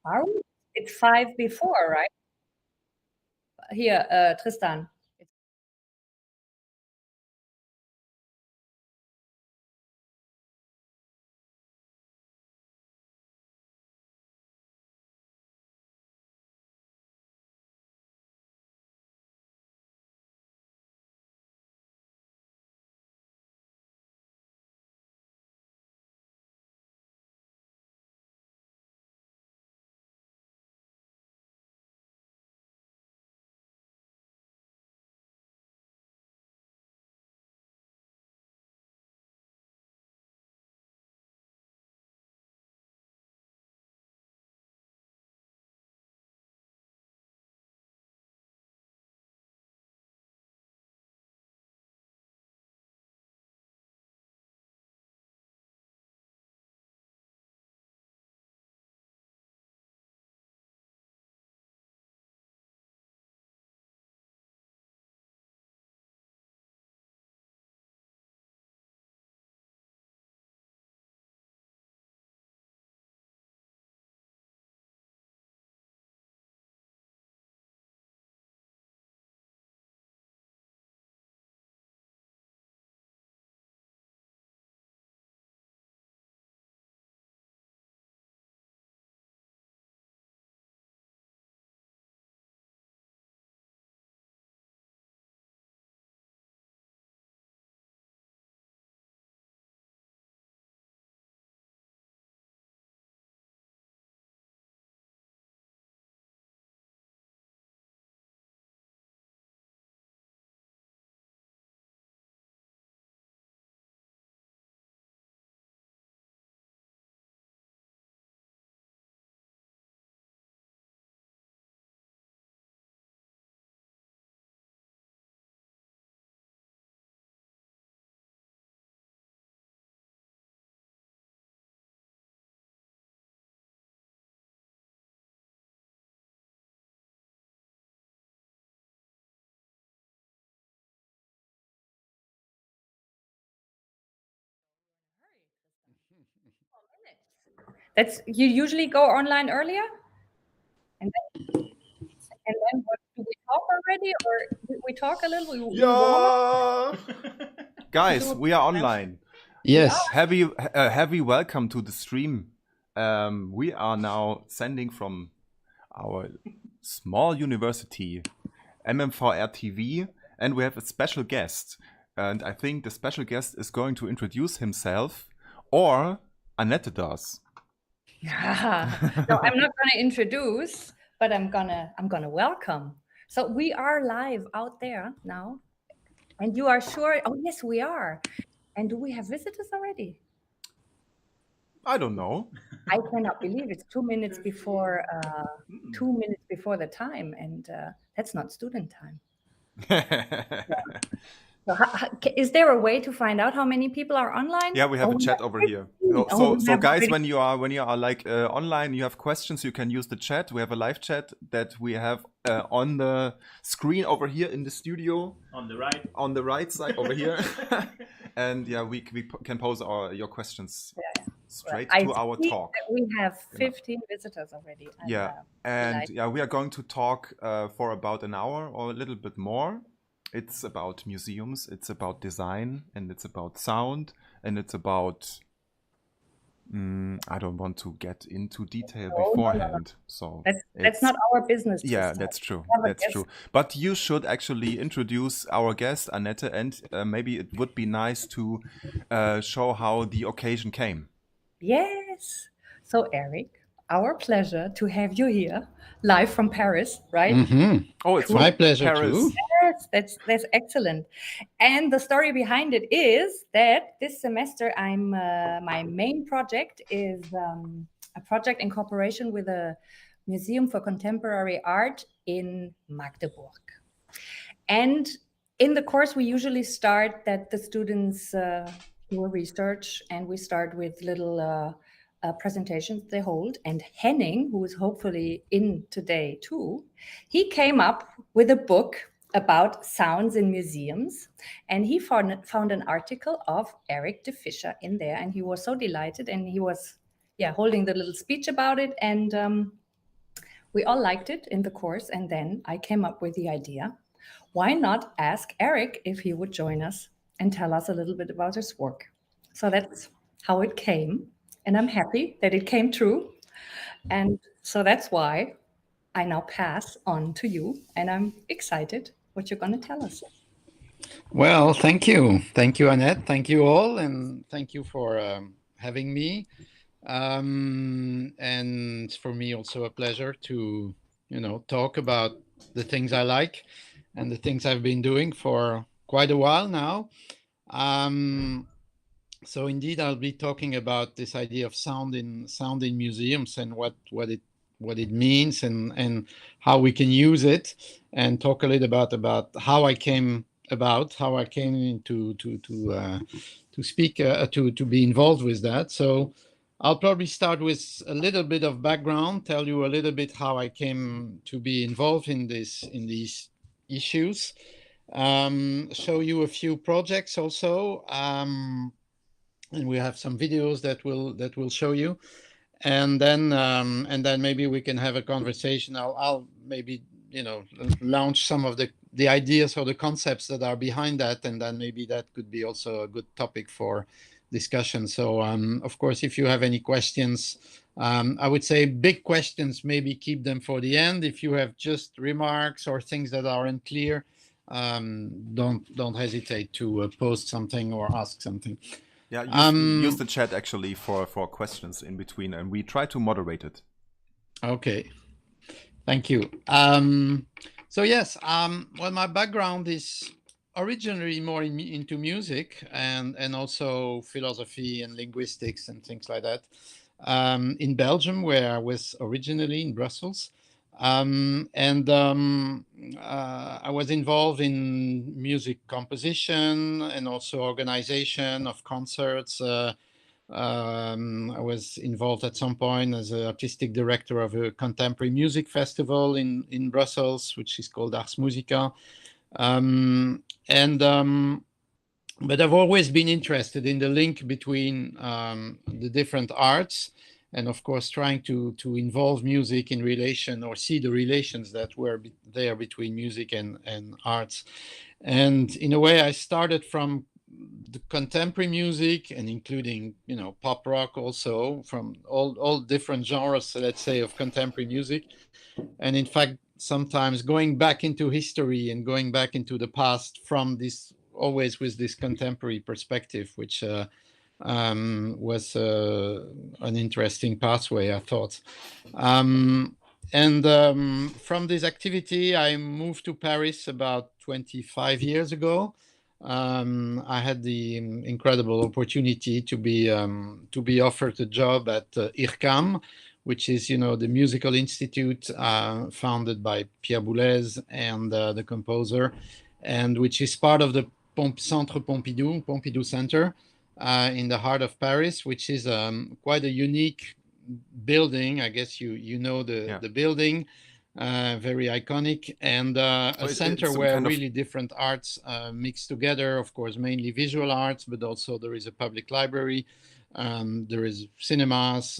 Are we? It's 5 before, right? Here, Tristan. That's you usually go online earlier? And then what do we talk already or we talk a little? We warm up? Yeah. Guys, we are online. Yes. Heavy welcome to the stream. We are now sending from our small university, MMVR TV, and we have a special guest. And I think the special guest is going to introduce himself, or Annette does. No, I'm not going to introduce, but I'm gonna welcome. So we are live out there now, and you are sure? Oh yes, we are. And do we have visitors already? I don't know. I cannot believe it's 2 minutes before 2 minutes before the time, and that's not student time. So is there a way to find out how many people are online? Yeah, we have a chat over here. So guys, when you are like online, you have questions, you can use the chat. We have a live chat that we have on the screen over here in the studio. On the right side over here. And yeah, we can pose your questions straight to our talk. We have 15 visitors already. And we are going to talk for about an hour or a little bit more. It's about museums, it's about design, and it's about sound, and it's about... I don't want to get into detail beforehand. So that's not our business. Yeah, that's true. That's true. But you should actually introduce our guest, Annette, and maybe it would be nice to show how the occasion came. Yes. So, Eric, our pleasure to have you here, live from Paris, right? Mm-hmm. Oh, it's my pleasure Paris. too. Yes, that's excellent. And the story behind it is that this semester my main project is a project in cooperation with a museum for contemporary art in Magdeburg. And in the course, we usually start that the students do research, and we start with little presentations they hold. And Henning, who is hopefully in today too, he came up with a book about sounds in museums, and he found an article of Eric de Visscher in there, and he was so delighted, and he was holding the little speech about it. And We all liked it in the course, and then I came up with the idea. Why not ask Eric if he would join us and tell us a little bit about his work? So that's how it came, and I'm happy that it came true. And so that's why I now pass on to you, and I'm excited what you're going to tell us. Well, thank you. Thank you, Annette. Thank you all. And thank you for having me. And for me, also a pleasure to, talk about the things I like and the things I've been doing for quite a while now. So indeed, I'll be talking about this idea of sound in museums and what it means and how we can use it, and talk a little about how I came into to speak to be involved with that. So I'll probably start with a little bit of background, tell you a little bit how I came to be involved in these issues, show you a few projects also, and we have some videos that will show you, and then maybe we can have a conversation. I'll maybe launch some of the ideas or the concepts that are behind that, and then maybe that could be also a good topic for discussion. So of course, if you have any questions, I would say big questions, maybe keep them for the end. If you have just remarks or things that are unclear, don't hesitate to post something or ask something. Yeah, use the chat actually for questions in between, and we try to moderate it. Okay, thank you. So yes, well, my background is originally more into music and also philosophy and linguistics and things like that, in Belgium, where I was originally in Brussels. I was involved in music composition and also organization of concerts. I was involved at some point as an artistic director of a contemporary music festival in Brussels, which is called Ars Musica. But I've always been interested in the link between the different arts, and of course trying to involve music in relation, or see the relations that were there between music and arts. And in a way, I started from the contemporary music, and including pop rock, also from all different genres, let's say, of contemporary music. And in fact, sometimes going back into history and going back into the past from this, always with this contemporary perspective, which was an interesting pathway, I thought. From this activity, I moved to Paris about 25 years ago. I had the incredible opportunity to be offered a job at IRCAM, which is, the musical institute founded by Pierre Boulez and the composer, and which is part of the Centre Pompidou Center in the heart of Paris, which is quite a unique building. I guess you know the building, very iconic, and a center where really different arts mix together. Of course, mainly visual arts, but also there is a public library. There is cinemas,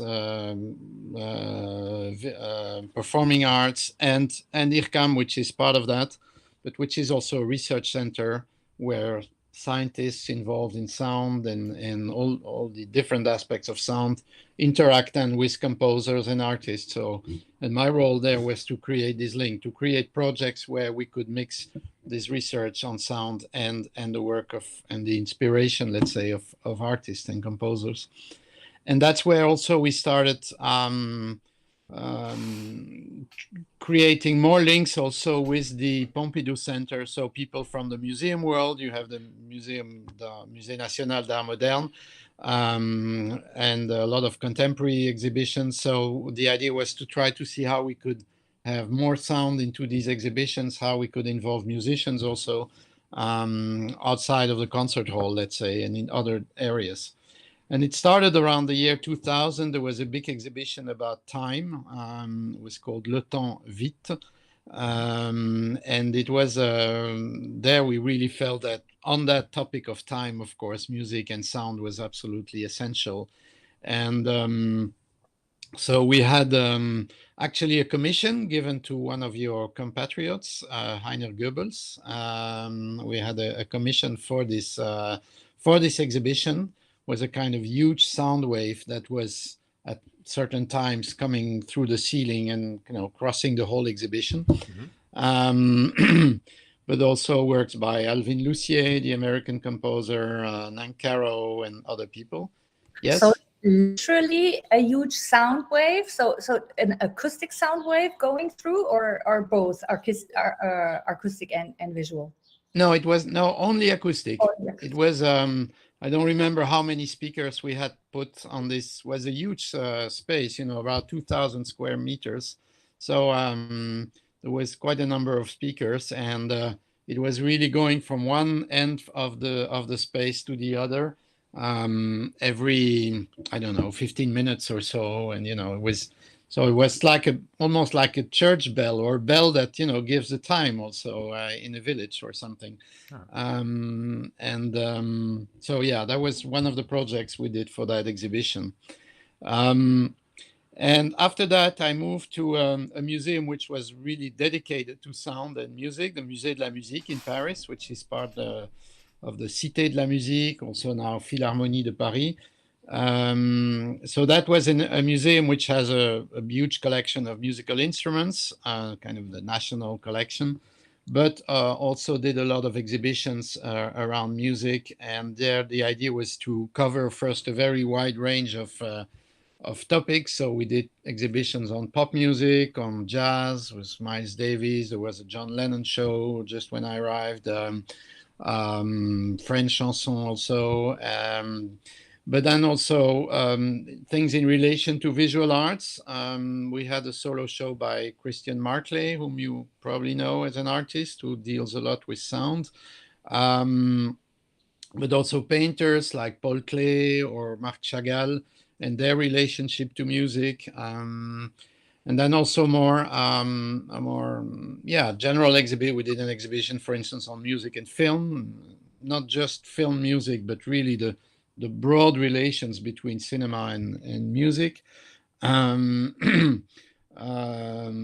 performing arts, and IRCAM, which is part of that, but which is also a research center where scientists involved in sound and all the different aspects of sound interact and with composers and artists. So, and my role there was to create this link, to create projects where we could mix this research on sound and the work of, and the inspiration, let's say, of artists and composers. And that's where also we started creating more links also with the Pompidou Center. So people from the museum world, you have the Musée National d'Art Moderne, and a lot of contemporary exhibitions. So the idea was to try to see how we could have more sound into these exhibitions, how we could involve musicians also outside of the concert hall, let's say, and in other areas. And it started around the year 2000. There was a big exhibition about time. It was called Le Temps Vite. And it was there we really felt that on that topic of time, of course, music and sound was absolutely essential. And so we had actually a commission given to one of your compatriots, Heiner Goebbels. We had a commission for this exhibition. Was a kind of huge sound wave that was at certain times coming through the ceiling and crossing the whole exhibition. But also works by Alvin Lucier, the American composer, Nancaro, and other people. Yes. So literally a huge sound wave. So an acoustic sound wave going through, or both acoustic and visual. No, it was only acoustic. It was I don't remember how many speakers we had put on this. It was a huge space, about 2,000 square meters. So there was quite a number of speakers, and it was really going from one end of the space to the other every, I don't know, 15 minutes or so. And it was like almost like a church bell, or a bell that gives the time also in a village or something. So yeah, that was one of the projects we did for that exhibition. And after that, I moved to a museum which was really dedicated to sound and music, the Musée de la Musique in Paris, which is part of the Cité de la Musique, also now Philharmonie de Paris. So that was a museum which has a huge collection of musical instruments, kind of the national collection, but also did a lot of exhibitions around music. And there the idea was to cover first a very wide range of topics. So we did exhibitions on pop music, on jazz with Miles Davis. There was a John Lennon show just when I arrived, French chanson also. But then also things in relation to visual arts. We had a solo show by Christian Marclay, whom you probably know as an artist who deals a lot with sound. But also painters like Paul Klee or Marc Chagall and their relationship to music. And then also a more general exhibit. We did an exhibition, for instance, on music and film, not just film music, but really the broad relations between cinema and music.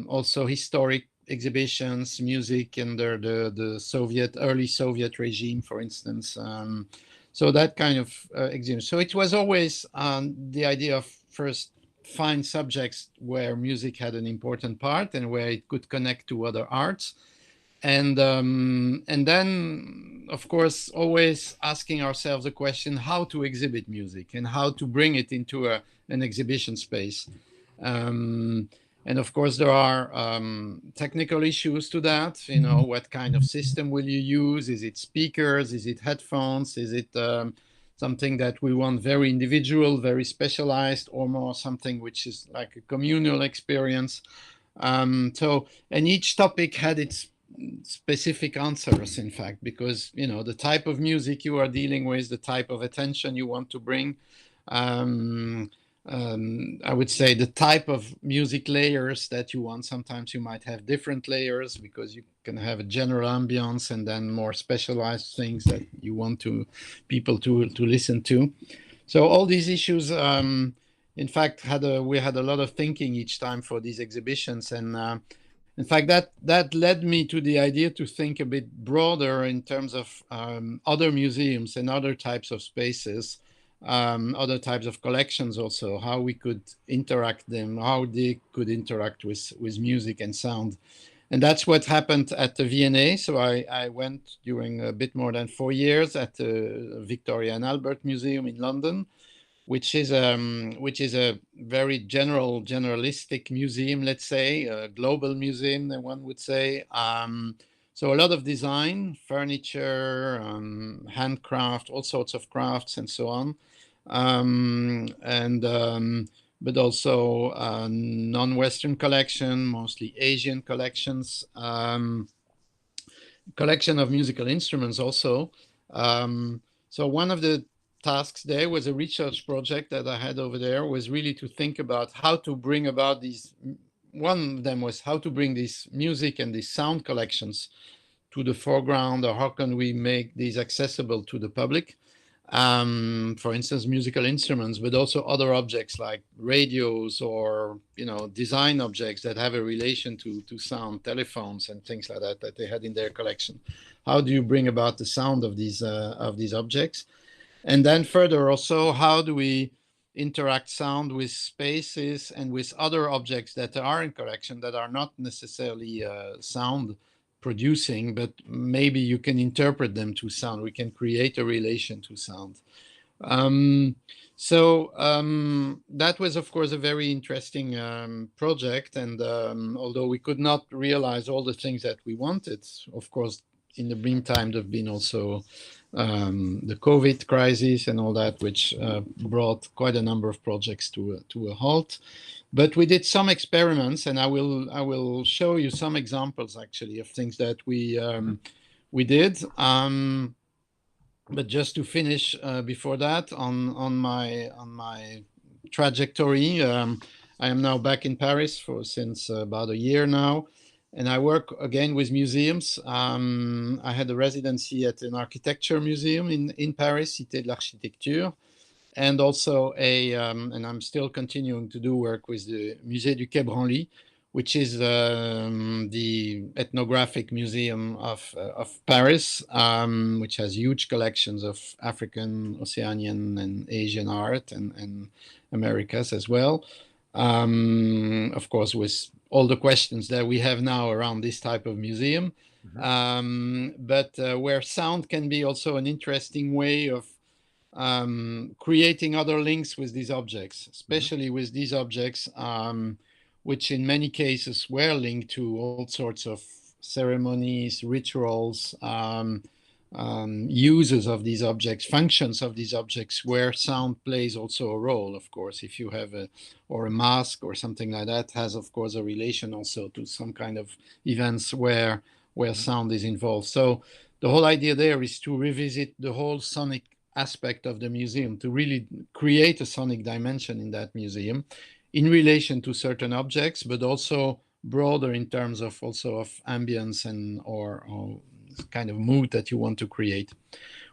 Also historic exhibitions, music under the early Soviet regime, for instance. So that kind of exhibition. So it was always the idea of first find subjects where music had an important part and where it could connect to other arts. And then, of course, always asking ourselves the question how to exhibit music and how to bring it into an exhibition space. And of course, there are technical issues to that. What kind of system will you use? Is it speakers? Is it headphones? Is it something that we want very individual, very specialized, or more something which is like a communal experience? And each topic had its specific answers, in fact, because the type of music you are dealing with, the type of attention you want to bring, I would say the type of music layers that you want. Sometimes you might have different layers because you can have a general ambience and then more specialized things that you want people to listen to. So all these issues, in fact, we had a lot of thinking each time for these exhibitions. And in fact, that led me to the idea to think a bit broader in terms of other museums and other types of spaces, other types of collections also, how we could interact them, how they could interact with music and sound. And that's what happened at the V&A. So I went during a bit more than 4 years at the Victoria and Albert Museum in London, which is a very generalistic museum, let's say, a global museum, one would say. So a lot of design, furniture, handcraft, all sorts of crafts, and so on. But also non-Western collection, mostly Asian collections, collection of musical instruments also. So one of the tasks there was a research project that I had over there, was really to think about how to bring about these. One of them was how to bring this music and these sound collections to the foreground, or how can we make these accessible to the public. For instance, musical instruments, but also other objects like radios or, you know, design objects that have a relation to sound, telephones and things like that they had in their collection. How do you bring about the sound of these objects? And then further also, how do we interact sound with spaces and with other objects that are in collection that are not necessarily sound producing, but maybe you can interpret them to sound. We can create a relation to sound. That was, of course, a very interesting project. And although we could not realize all the things that we wanted, of course, in the meantime, there have been also the COVID crisis and all that, which brought quite a number of projects to a halt. But we did some experiments, and I will show you some examples actually of things that we did. But just to finish before that, on my trajectory, I am now back in Paris since about a year now, and I work again with museums. I had a residency at an architecture museum in Paris, Cité de l'Architecture, and also and I'm still continuing to do work with the Musée du Quai Branly, which is the ethnographic museum of Paris, which has huge collections of African, Oceanian, and Asian art, and Americas as well. Of course, with all the questions that we have now around this type of museum, but where sound can be also an interesting way of creating other links with these objects, especially with these objects, which in many cases were linked to all sorts of ceremonies, rituals, uses of these objects, functions of these objects, where sound plays also a role, of course. If you have a mask or something like that, has, of course, a relation also to some kind of events where sound is involved. So the whole idea there is to revisit the whole sonic aspect of the museum, to really create a sonic dimension in that museum in relation to certain objects, but also broader in terms of also of ambience and or kind of mood that you want to create,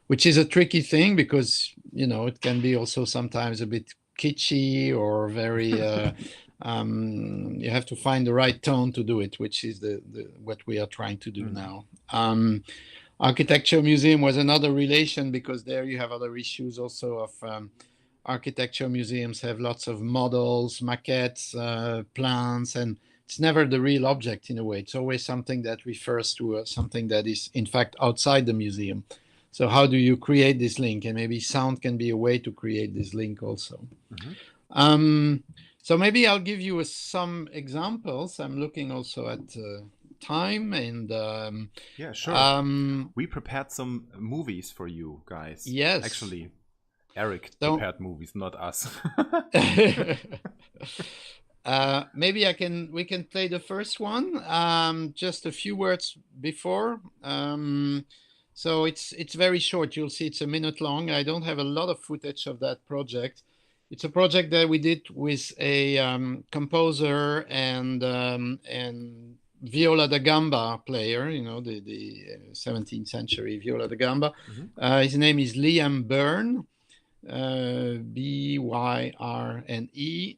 which is a tricky thing because, you know, it can be also sometimes a bit kitschy or very you have to find the right tone to do it, which is what we are trying to do now. Architecture museum was another relation because there you have other issues also of architecture museums have lots of models, maquettes, plans, and it's never the real object in a way. It's always something that refers to something that is in fact outside the museum. So how do you create this link? And maybe sound can be a way to create this link also. So maybe I'll give you some examples. I'm looking also at time and yeah, sure. We prepared some movies for you guys. Yes, actually Eric prepared movies, not us. Maybe we can play the first one. Just a few words before. So it's very short. You'll see it's a minute long. I don't have a lot of footage of that project. It's a project that we did with a composer and viola da gamba player, you know, the 17th century viola da gamba. His name is Liam Byrne, Byrne, and he's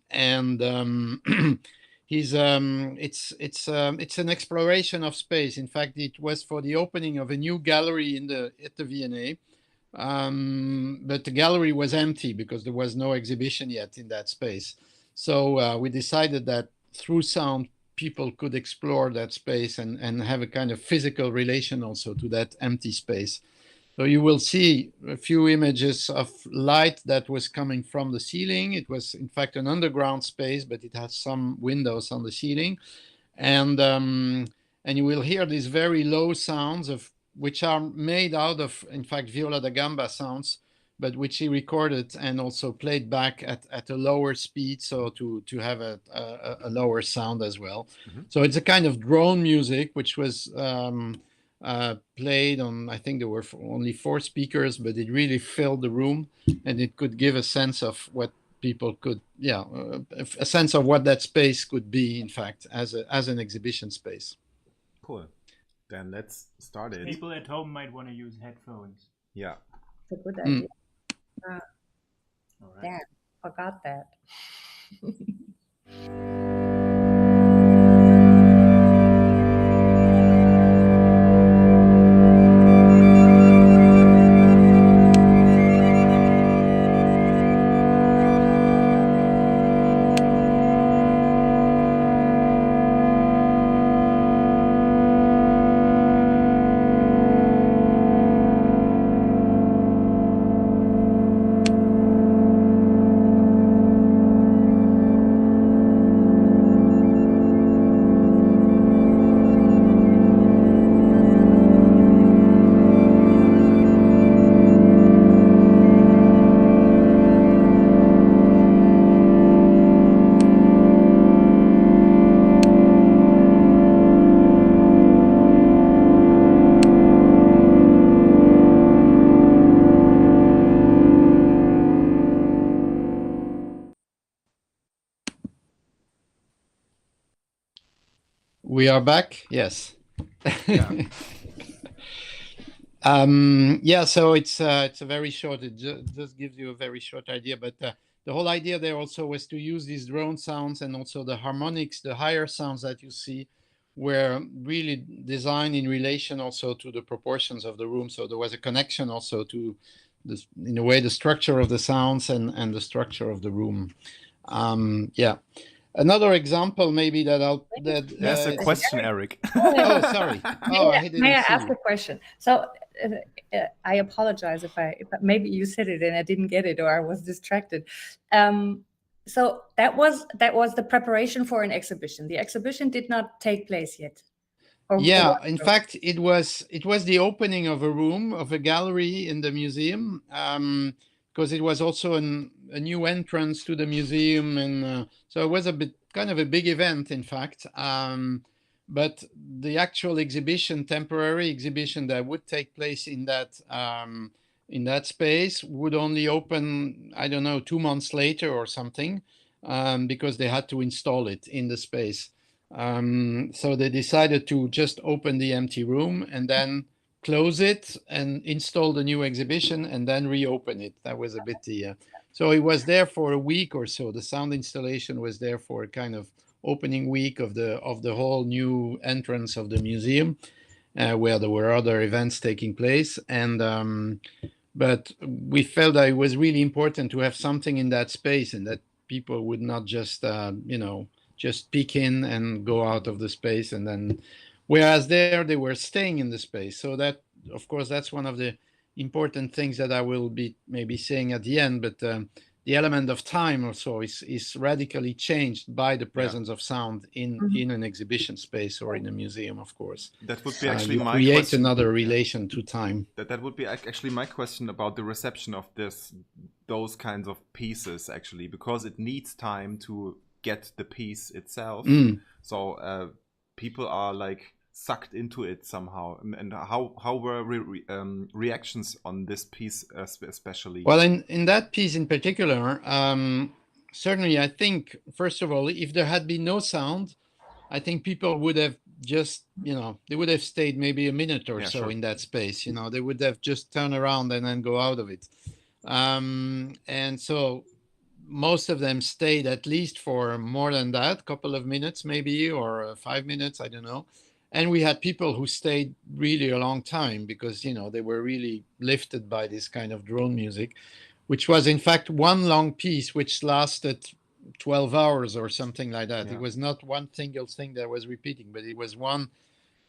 it's an exploration of space. In fact, it was for the opening of a new gallery at the V&A. But the gallery was empty because there was no exhibition yet in that space. So we decided that through sound, people could explore that space and have a kind of physical relation also to that empty space. So you will see a few images of light that was coming from the ceiling. It was, in fact, an underground space, but it has some windows on the ceiling. And you will hear these very low sounds which are made out of, in fact, viola da gamba sounds, but which he recorded and also played back at a lower speed, so to have a lower sound as well. So it's a kind of drone music, which was played on, I think there were only 4 speakers, but it really filled the room, and it could give a sense of what people could, a sense of what that space could be, in fact, as an exhibition space. Cool. Then let's start it. People at home might want to use headphones. Yeah. It's a good idea. All right. Damn, forgot that. We are back. Yes. Yeah. Yeah. So it's a very short. It just gives you a very short idea. But the whole idea there also was to use these drone sounds and also the harmonics, the higher sounds that you see, were really designed in relation also to the proportions of the room. So there was a connection also to this, in a way, the structure of the sounds and the structure of the room. Yeah. Another example, maybe There's a question, Eric. Oh, sorry. Oh, I didn't May I see ask you. a question? So I apologize if maybe you said it and I didn't get it or I was distracted. So that was the preparation for an exhibition. The exhibition did not take place yet. Yeah, in fact, it was the opening of a room of a gallery in the museum, because it was also a new entrance to the museum, and so it was a bit kind of a big event, in fact. But the actual exhibition, temporary exhibition that would take place in that space, would only open, I don't know, 2 months later or something, because they had to install it in the space. So they decided to just open the empty room and then close it and install the new exhibition and then reopen it. That was a bit so it was there for a week or so. The sound installation was there for a kind of opening week of the whole new entrance of the museum, where there were other events taking place. And but we felt that it was really important to have something in that space and that people would not just just peek in and go out of the space, and then whereas there they were staying in the space. So that, of course, that's one of the important things that I will be maybe saying at the end, but the element of time also is radically changed by the presence of sound in an exhibition space or in a museum, of course. That would be actually my create question. Another relation to time. That would be actually my question about the reception of those kinds of pieces, actually, because it needs time to get the piece itself. So people are like sucked into it somehow. And how were reactions on this piece especially? Well, in that piece in particular, certainly I think, first of all, if there had been no sound, I think people would have just, they would have stayed maybe a minute or so in that space. They would have just turned around and then go out of it. And so most of them stayed at least for more than that, couple of minutes maybe, or 5 minutes, I don't know. And we had people who stayed really a long time because, they were really lifted by this kind of drone music, which was in fact one long piece which lasted 12 hours or something like that. It was not one single thing that was repeating, but it was one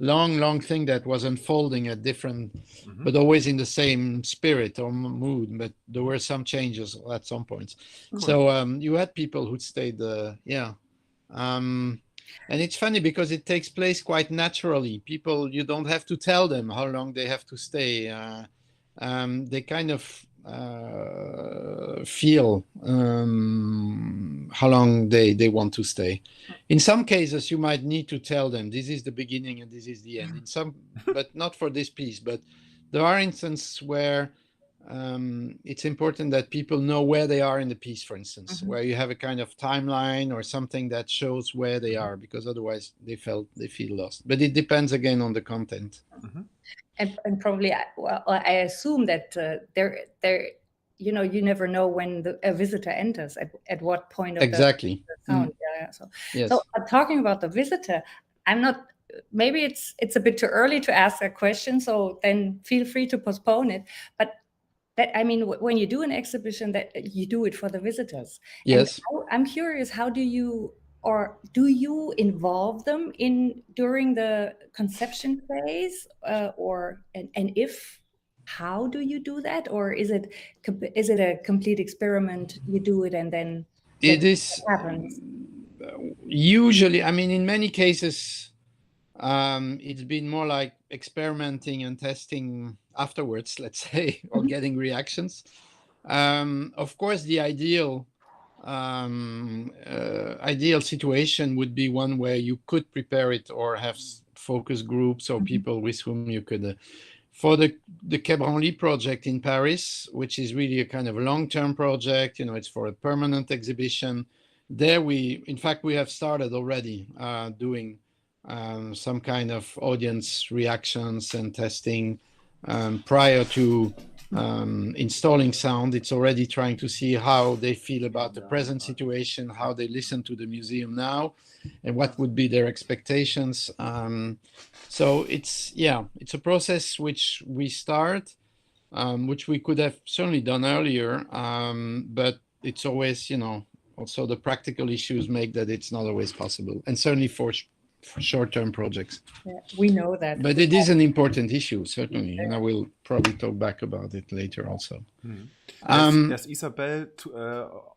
long thing that was unfolding at different, but always in the same spirit or mood, but there were some changes at some points. Cool. So you had people who stayed and it's funny because it takes place quite naturally. People, you don't have to tell them how long they have to stay. They kind of feel how long they want to stay. In some cases, you might need to tell them this is the beginning and this is the end. In some, but not for this piece. But there are instances where it's important that people know where they are in the piece, for instance, where you have a kind of timeline or something that shows where they are, because otherwise they feel lost. But it depends again on the content. And probably, well, I assume that there you know, you never know when a visitor enters at what point of exactly the sound. Yeah. So talking about the visitor, I'm not. Maybe it's a bit too early to ask a question. So then feel free to postpone it. But that, I mean, when you do an exhibition, that you do it for the visitors. Yes. And I'm curious, how do you involve them during the conception phase, and if, how do you do that, or is it a complete experiment? You do it and then it is happens. Usually, I mean, in many cases, it's been more like experimenting and testing afterwards, let's say, or getting reactions. Of course, the ideal situation would be one where you could prepare it or have focus groups or people with whom you could. For the Quai Branly project in Paris, which is really a kind of long-term project, you know, it's for a permanent exhibition. There in fact, we have started already doing some kind of audience reactions and testing prior to installing sound. It's already trying to see how they feel about the present situation, how they listen to the museum now, and what would be their expectations. So it's a process which we start, which we could have certainly done earlier, but it's always, you know, also the practical issues make that it's not always possible, and certainly for short-term projects. Yeah, we know that. But it is an important issue, certainly, and I will probably talk back about it later also. Yes, Isabel,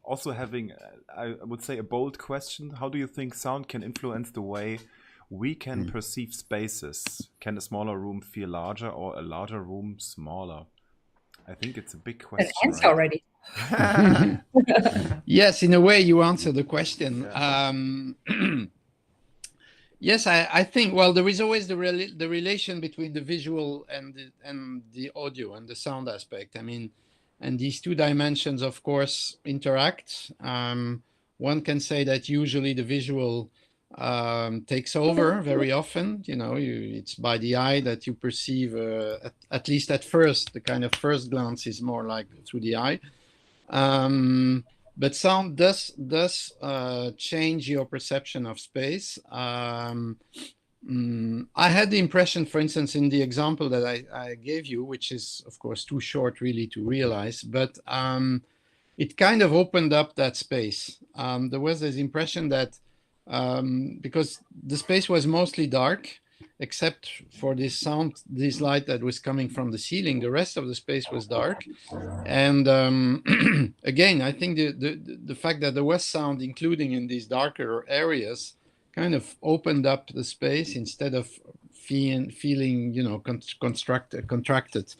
also having, I would say, a bold question. How do you think sound can influence the way we can perceive spaces? Can a smaller room feel larger or a larger room smaller? I think it's a big question. An answer already. Yes, in a way you answer the question. Yes, I think, well, there is always the relation between the visual and the audio and the sound aspect. I mean, and these two dimensions, of course, interact. One can say that usually the visual takes over very often. You know, it's by the eye that you perceive, at least at first, the kind of first glance is more like through the eye. But sound does change your perception of space. I had the impression, for instance, in the example that I gave you, which is, of course, too short really to realize, but it kind of opened up that space. There was this impression that because the space was mostly dark, except for this light that was coming from the ceiling, the rest of the space was dark. And again, I think the fact that there was sound, including in these darker areas, kind of opened up the space instead of feeling, you know, contracted.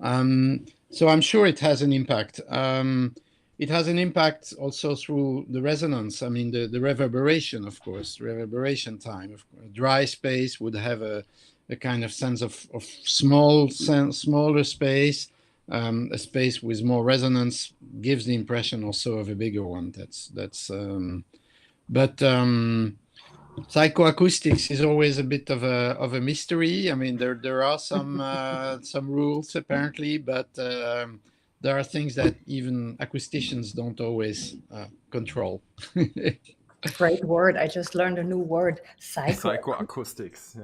So I'm sure it has an impact. It has an impact also through the resonance. I mean, the reverberation, of course, reverberation time. A dry space would have a kind of sense of smaller space. A space with more resonance gives the impression also of a bigger one. But psychoacoustics is always a bit of a mystery. I mean, there are some rules apparently, but there are things that even acousticians don't always control. Great word. I just learned a new word. Psychoacoustics.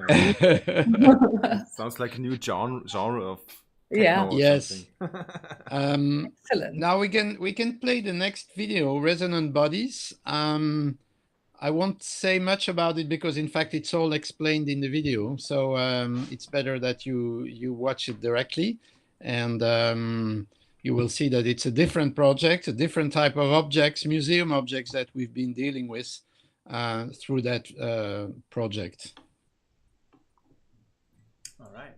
Yeah. Sounds like a new genre of techno or yes. Excellent. Now we can play the next video, Resonant Bodies. I won't say much about it because in fact it's all explained in the video. So it's better that you watch it directly, and you will see that it's a different project, a different type of objects, museum objects that we've been dealing with through that project. All right.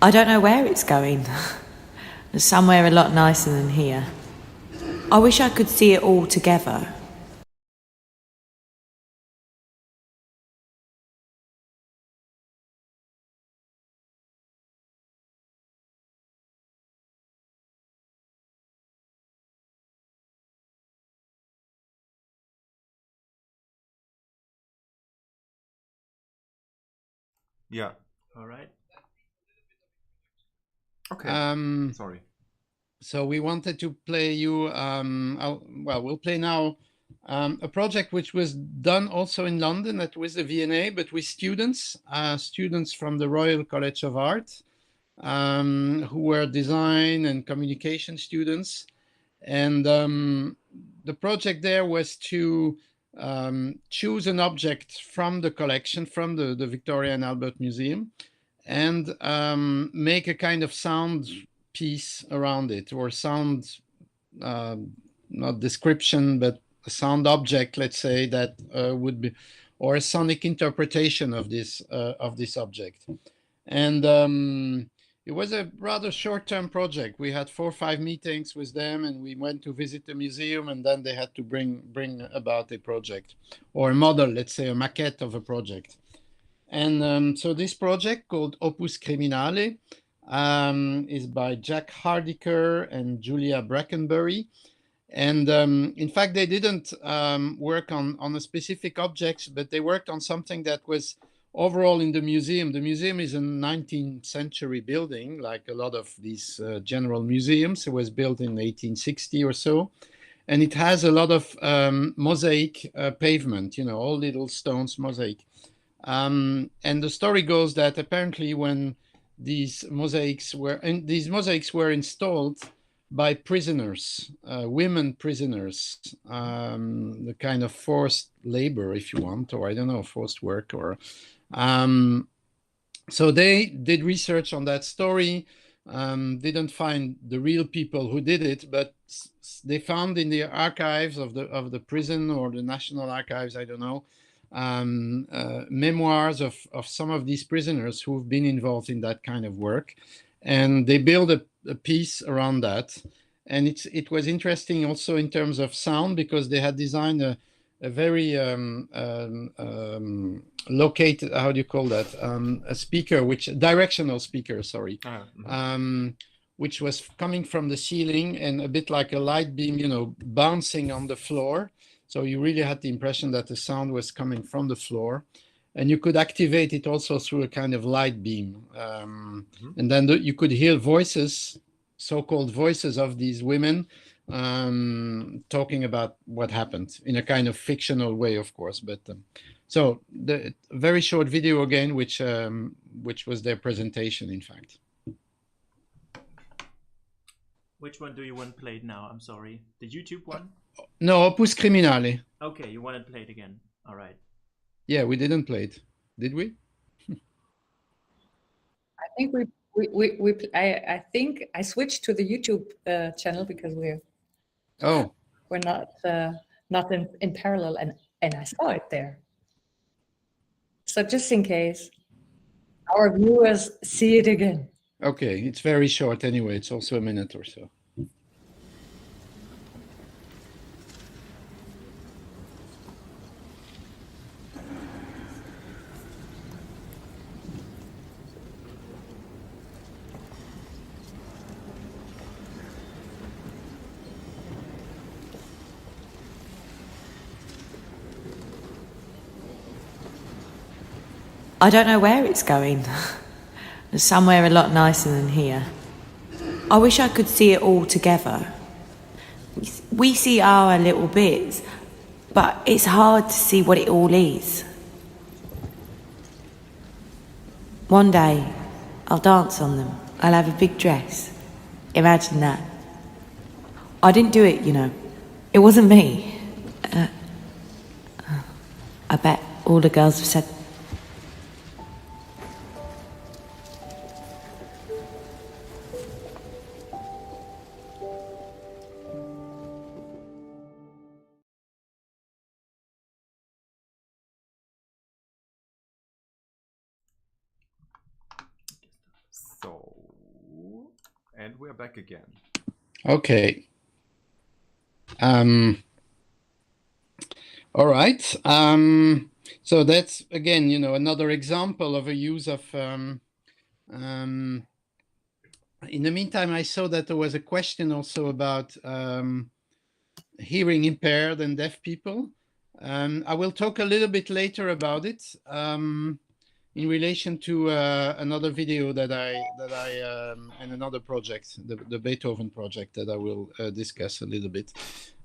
I don't know where it's going. There's somewhere a lot nicer than here. I wish I could see it all together. Yeah. All right. Okay. Sorry. So we wanted to play you, well, we'll play now a project which was done also in London with the V&A, but with students, students from the Royal College of Art, who were design and communication students. And the project there was to choose an object from the collection, from the Victoria and Albert Museum, and make a kind of sound piece around it, or sound, not description, but a sound object, let's say, that would be, or a sonic interpretation of this object. And it was a rather short-term project. We had 4 or 5 meetings with them, and we went to visit the museum, and then they had to bring about a project, or a model, let's say, a maquette of a project. And so this project, called Opus Criminale, is by Jack Hardiker and Julia Brackenbury. And in fact, they didn't work on a specific object, but they worked on something that was overall in the museum. The museum is a 19th century building, like a lot of these general museums. It was built in 1860 or so. And it has a lot of mosaic pavement, all little stones, mosaic. And the story goes that apparently when these mosaics were installed by prisoners, women prisoners, the kind of forced labor, if you want, or I don't know, forced work, or so they did research on that story, didn't find the real people who did it, but they found in the archives of the prison, or the National Archives, I don't know, memoirs of some of these prisoners who've been involved in that kind of work, and they built a piece around that. And it was interesting also in terms of sound, because they had designed a very located, how do you call that, a speaker, directional speaker, sorry, which was coming from the ceiling, and a bit like a light beam, bouncing on the floor. So you really had the impression that the sound was coming from the floor, and you could activate it also through a kind of light beam. And then you could hear voices, so-called voices of these women, talking about what happened in a kind of fictional way, of course. But so the very short video again, which was their presentation, in fact. Which one do you want played now? I'm sorry. The YouTube one? No, Opus Criminale. Okay, you want to play it again. All right. Yeah, we didn't play it. Did we? I think I think I switched to the YouTube channel because we're not in parallel, and I saw it there. So just in case our viewers see it again. Okay, it's very short anyway. It's also a minute or so. I don't know where it's going. Somewhere a lot nicer than here. I wish I could see it all together. We see our little bits, but it's hard to see what it all is. One day, I'll dance on them. I'll have a big dress. Imagine that. I didn't do it, It wasn't me. I bet all the girls have said... And we're back again. Okay. All right. So that's, again, another example of a use of... in the meantime, I saw that there was a question also about hearing impaired and deaf people. I will talk a little bit later about it in relation to another video that I and another project, the Beethoven project, that I will discuss a little bit.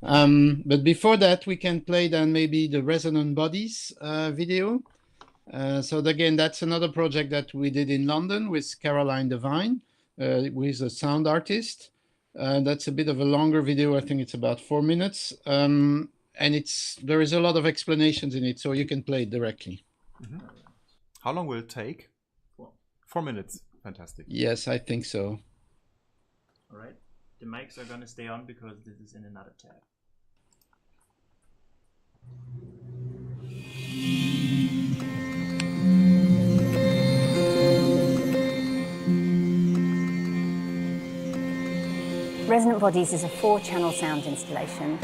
But before that, we can play then maybe the Resonant Bodies video. So again, that's another project that we did in London with Caroline Devine, who is a sound artist. That's a bit of a longer video. I think it's about 4 minutes. And there is a lot of explanations in it, so you can play it directly. Mm-hmm. How long will it take? 4 minutes. Fantastic. Yes, I think so. All right. The mics are going to stay on because this is in another tab. Resonant Bodies is a 4-channel sound installation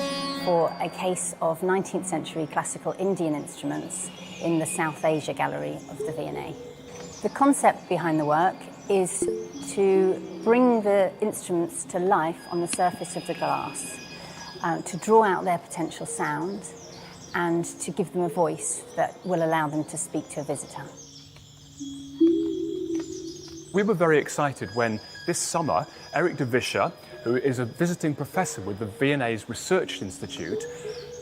for a case of 19th century classical Indian instruments in the South Asia Gallery of the V&A. The concept behind the work is to bring the instruments to life on the surface of the glass, to draw out their potential sound and to give them a voice that will allow them to speak to a visitor. We were very excited when this summer Eric de Visscher, who is a visiting professor with the V&A's Research Institute,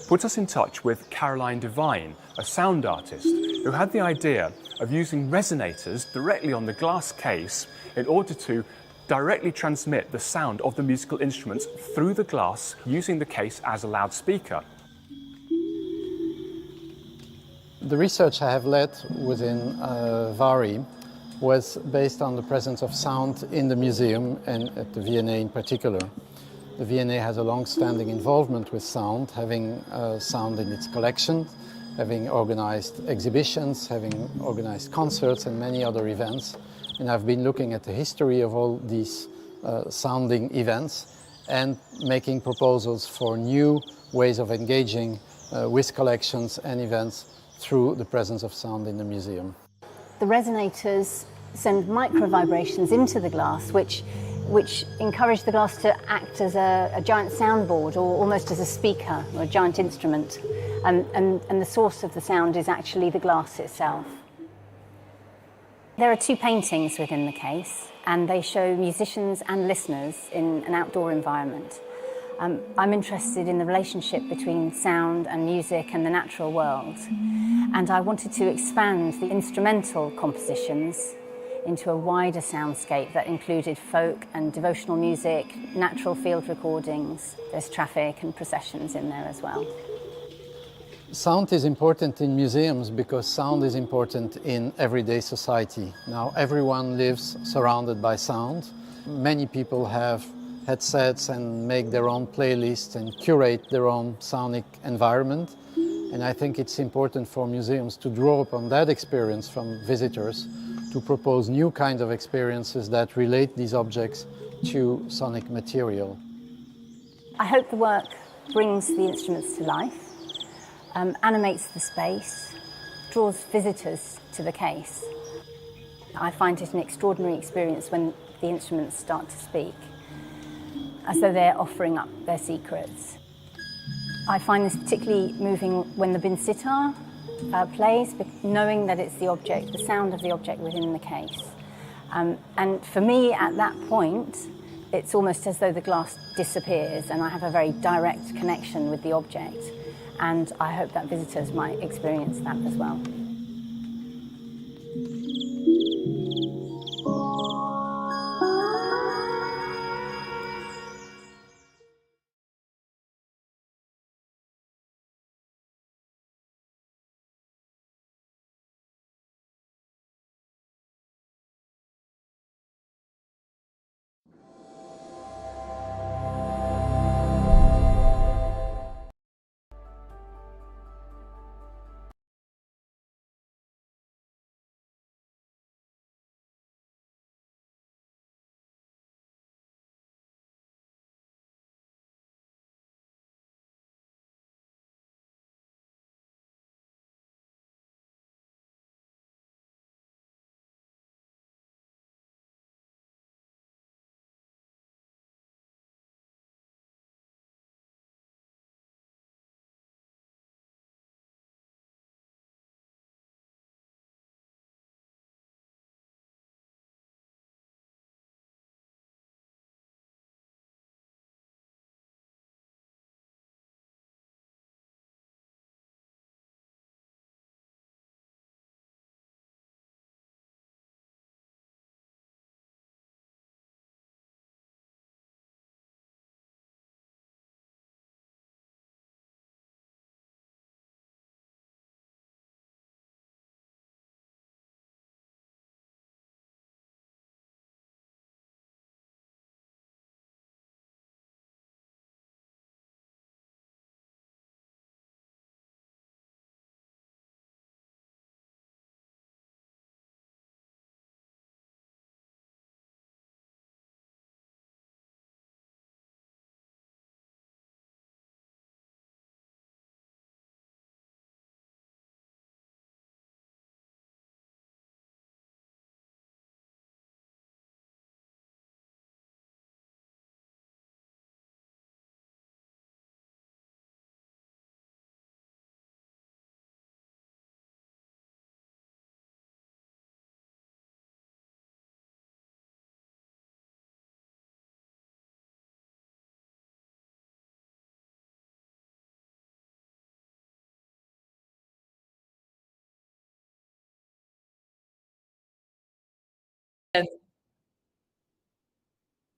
put us in touch with Caroline Devine, a sound artist, who had the idea of using resonators directly on the glass case in order to directly transmit the sound of the musical instruments through the glass using the case as a loudspeaker. The research I have led within VARI was based on the presence of sound in the museum and at the V&A in particular. The V&A has a long-standing involvement with sound, having sound in its collection, having organized exhibitions, having organized concerts and many other events. And I've been looking at the history of all these sounding events and making proposals for new ways of engaging with collections and events through the presence of sound in the museum. The resonators send micro vibrations into the glass, which encourage the glass to act as a giant soundboard or almost as a speaker or a giant instrument. And the source of the sound is actually the glass itself. There are 2 paintings within the case, and they show musicians and listeners in an outdoor environment. I'm interested in the relationship between sound and music and the natural world. And I wanted to expand the instrumental compositions into a wider soundscape that included folk and devotional music, natural field recordings. There's traffic and processions in there as well. Sound is important in museums because sound is important in everyday society. Now everyone lives surrounded by sound. Many people have headsets and make their own playlists and curate their own sonic environment. And I think it's important for museums to draw upon that experience from visitors to propose new kinds of experiences that relate these objects to sonic material. I hope the work brings the instruments to life, animates the space, draws visitors to the case. I find it an extraordinary experience when the instruments start to speak, as though they're offering up their secrets. I find this particularly moving when the bin sitar plays, knowing that it's the object, the sound of the object within the case. And for me, at that point, it's almost as though the glass disappears and I have a very direct connection with the object. And I hope that visitors might experience that as well.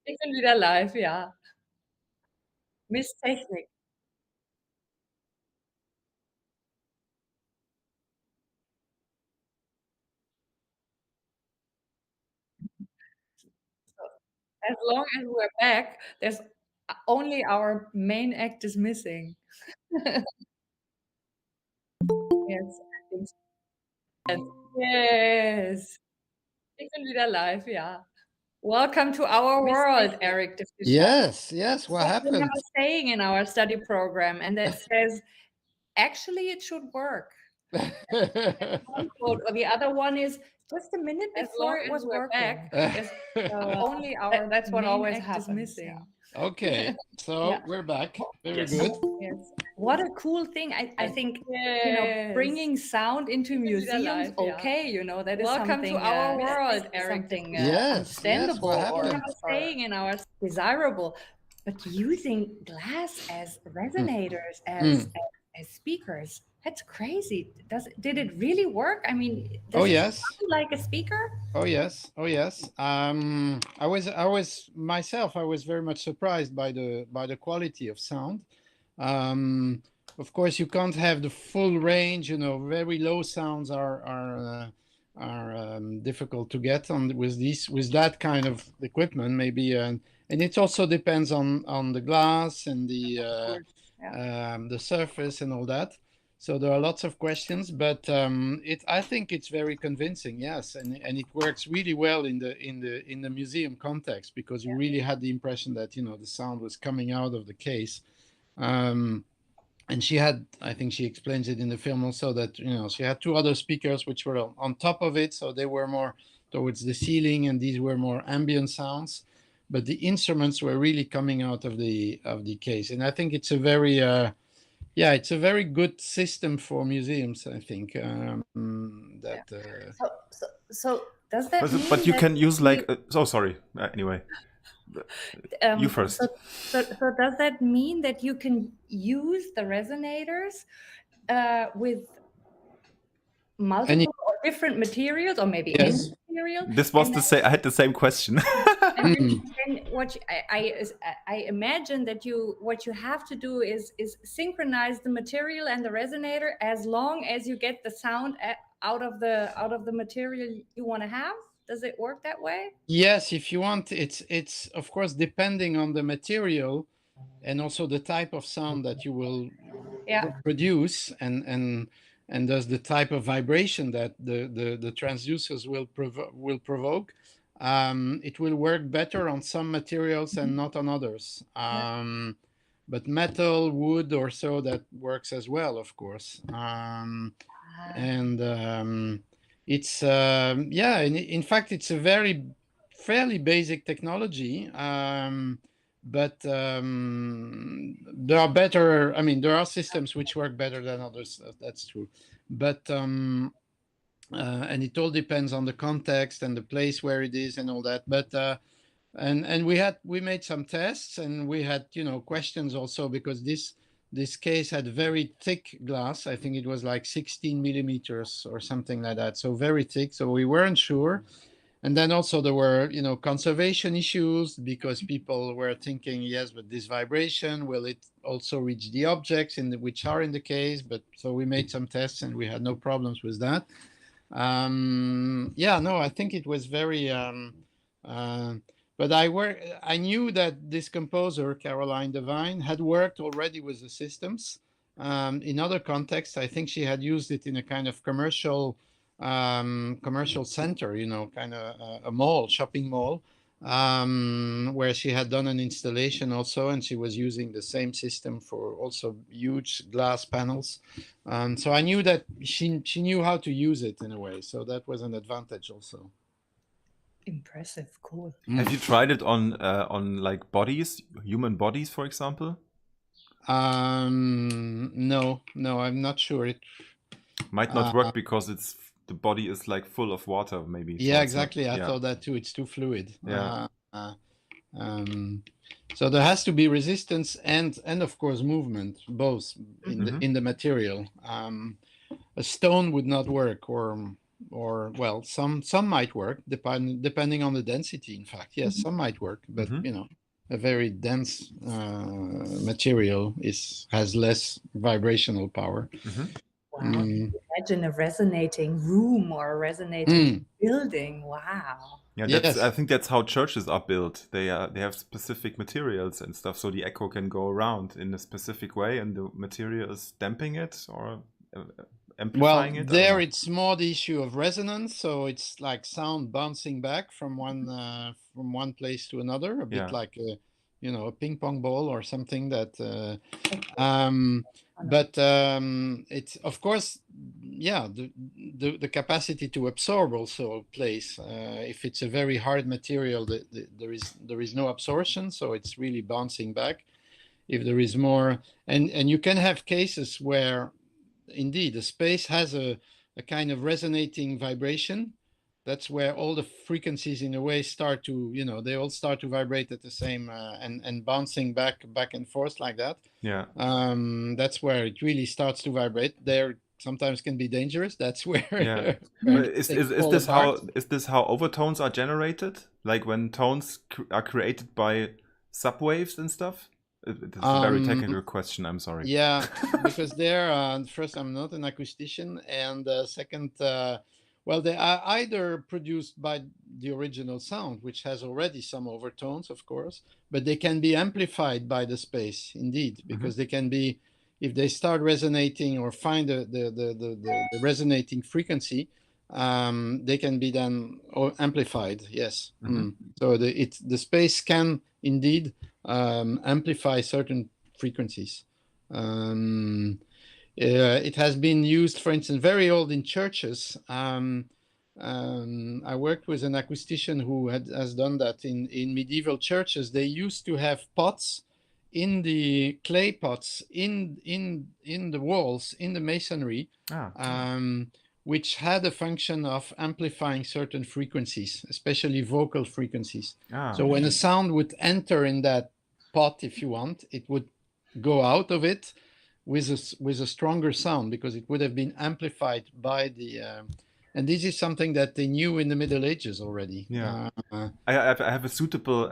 Ich bin wieder live, ja. Miss Technik. As long as we're back, there's only our main act is missing. Yes, I think so. Yes. Ich bin wieder live, ja. Welcome to our world, Eric de Visscher. Yes. What We happened? have a saying in our study program, and that says, actually, it should work. One quote, or the other one is, just a minute before it was working. Only our that's what always happens. Missing. Okay, so Yeah. we're back. Very Yes. good. Yes. What a cool thing. I think, you know, bringing sound into museums, okay, you know, that is Welcome something, to our world, Eric. Something Yes, understandable what or happened? saying in our desirable. But using glass as resonators, as speakers, that's crazy. Did it really work? I mean, does it sound like a speaker? Oh yes. I was myself. I was very much surprised by the quality of sound. Of course, you can't have the full range. You know, very low sounds are difficult to get on with that kind of equipment. Maybe, and it also depends on the glass and the surface and all that. So there are lots of questions, but I think it's very convincing, yes, and it works really well in the museum context, because you really had the impression that, you know, the sound was coming out of the case, and she had, I think she explains it in the film also, that, you know, she had two other speakers which were on top of it, so they were more towards the ceiling, and these were more ambient sounds, but the instruments were really coming out of the case, and I think it's a very it's a very good system for museums, I think. So does that mean but you that can use like sorry. Anyway, you first. So does that mean that you can use the resonators with multiple or different materials, or maybe any material? This was I had the same question. And what I imagine that what you have to do is synchronize the material and the resonator as long as you get the sound out of the material you want to have. Does it work that way? Yes, if you want. It's of course depending on the material and also the type of sound that you will produce, and thus the type of vibration that the transducers will provoke. It will work better on some materials and not on others. But metal, wood, or so, that works as well, of course. It's in fact, it's a fairly basic technology. But there are better. I mean, there are systems which work better than others. That's true. But and it all depends on the context and the place where it is and all that. But and we made some tests, and we had, you know, questions also, because this case had very thick glass. I think it was like 16 millimeters or something like that. So very thick. So we weren't sure. And then also there were, you know, conservation issues, because people were thinking, yes, but this vibration, will it also reach the objects which are in the case? But so we made some tests, and we had no problems with that. I think it was very. But I knew that this composer, Caroline Devine, had worked already with the systems in other contexts. I think she had used it in a kind of commercial center, you know, kind of a shopping mall, where she had done an installation also, and she was using the same system for also huge glass panels. So I knew that she knew how to use it in a way. So that was an advantage also. Impressive, cool. Have you tried it on like bodies, human bodies, for example? No, I'm not sure. It might not work because the body is like full of water, maybe. Yeah, so exactly. I thought that too. It's too fluid. Yeah. So there has to be resistance and of course movement, both in the material. A stone would not work, or well, some might work depending on the density. In fact, yes, some might work, but a very dense material has less vibrational power. Wow. Imagine a resonating room or a resonating building. Wow. Yeah, Yes. I think that's how churches are built. They have specific materials and stuff, so the echo can go around in a specific way, and the material is damping it or amplifying it. There it's more the issue of resonance, so it's like sound bouncing back from one place to another, a bit like a ping pong ball or something that. But it's of course, the capacity to absorb also plays. If it's a very hard material, there is no absorption, so it's really bouncing back. If there is more, and you can have cases where, indeed, the space has a kind of resonating vibration. That's where all the frequencies in a way start to, they all start to vibrate at the same and bouncing back and forth like that. Yeah. That's where it really starts to vibrate. There sometimes can be dangerous. That's where. Yeah. Is this how overtones are generated? Like when tones are created by subwaves and stuff? It's a very technical question. I'm sorry. Yeah, because first, I'm not an acoustician, and second, they are either produced by the original sound, which has already some overtones, of course, but they can be amplified by the space, indeed, because they can be, if they start resonating or find the resonating frequency, they can be then amplified. Yes. So the space can indeed amplify certain frequencies. It has been used, for instance, very old in churches. I worked with an acoustician who has done that in medieval churches. They used to have pots in the clay pots in the walls, in the masonry, which had a function of amplifying certain frequencies, especially vocal frequencies. So when a sound would enter in that pot, if you want, it would go out of it with a stronger sound, because it would have been amplified by the and this is something that they knew in the Middle Ages already. I have a suitable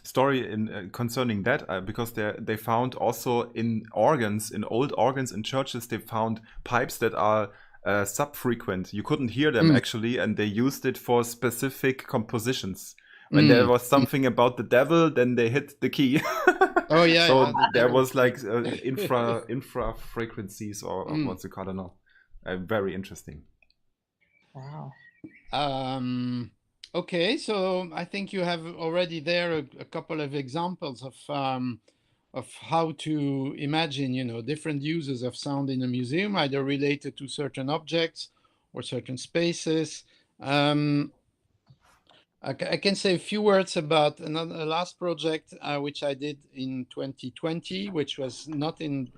story concerning that, because they found also in old organs in churches, they found pipes that are sub-frequent. You couldn't hear them actually, and they used it for specific compositions. When there was something about the devil, then they hit the key. Oh yeah. So there was like infra frequencies or what's it called? I don't know. Very interesting. Wow. Okay, so I think you have already there a couple of examples of how to imagine, different uses of sound in a museum, either related to certain objects or certain spaces. I can say a few words about a last project which I did in 2020, which was not in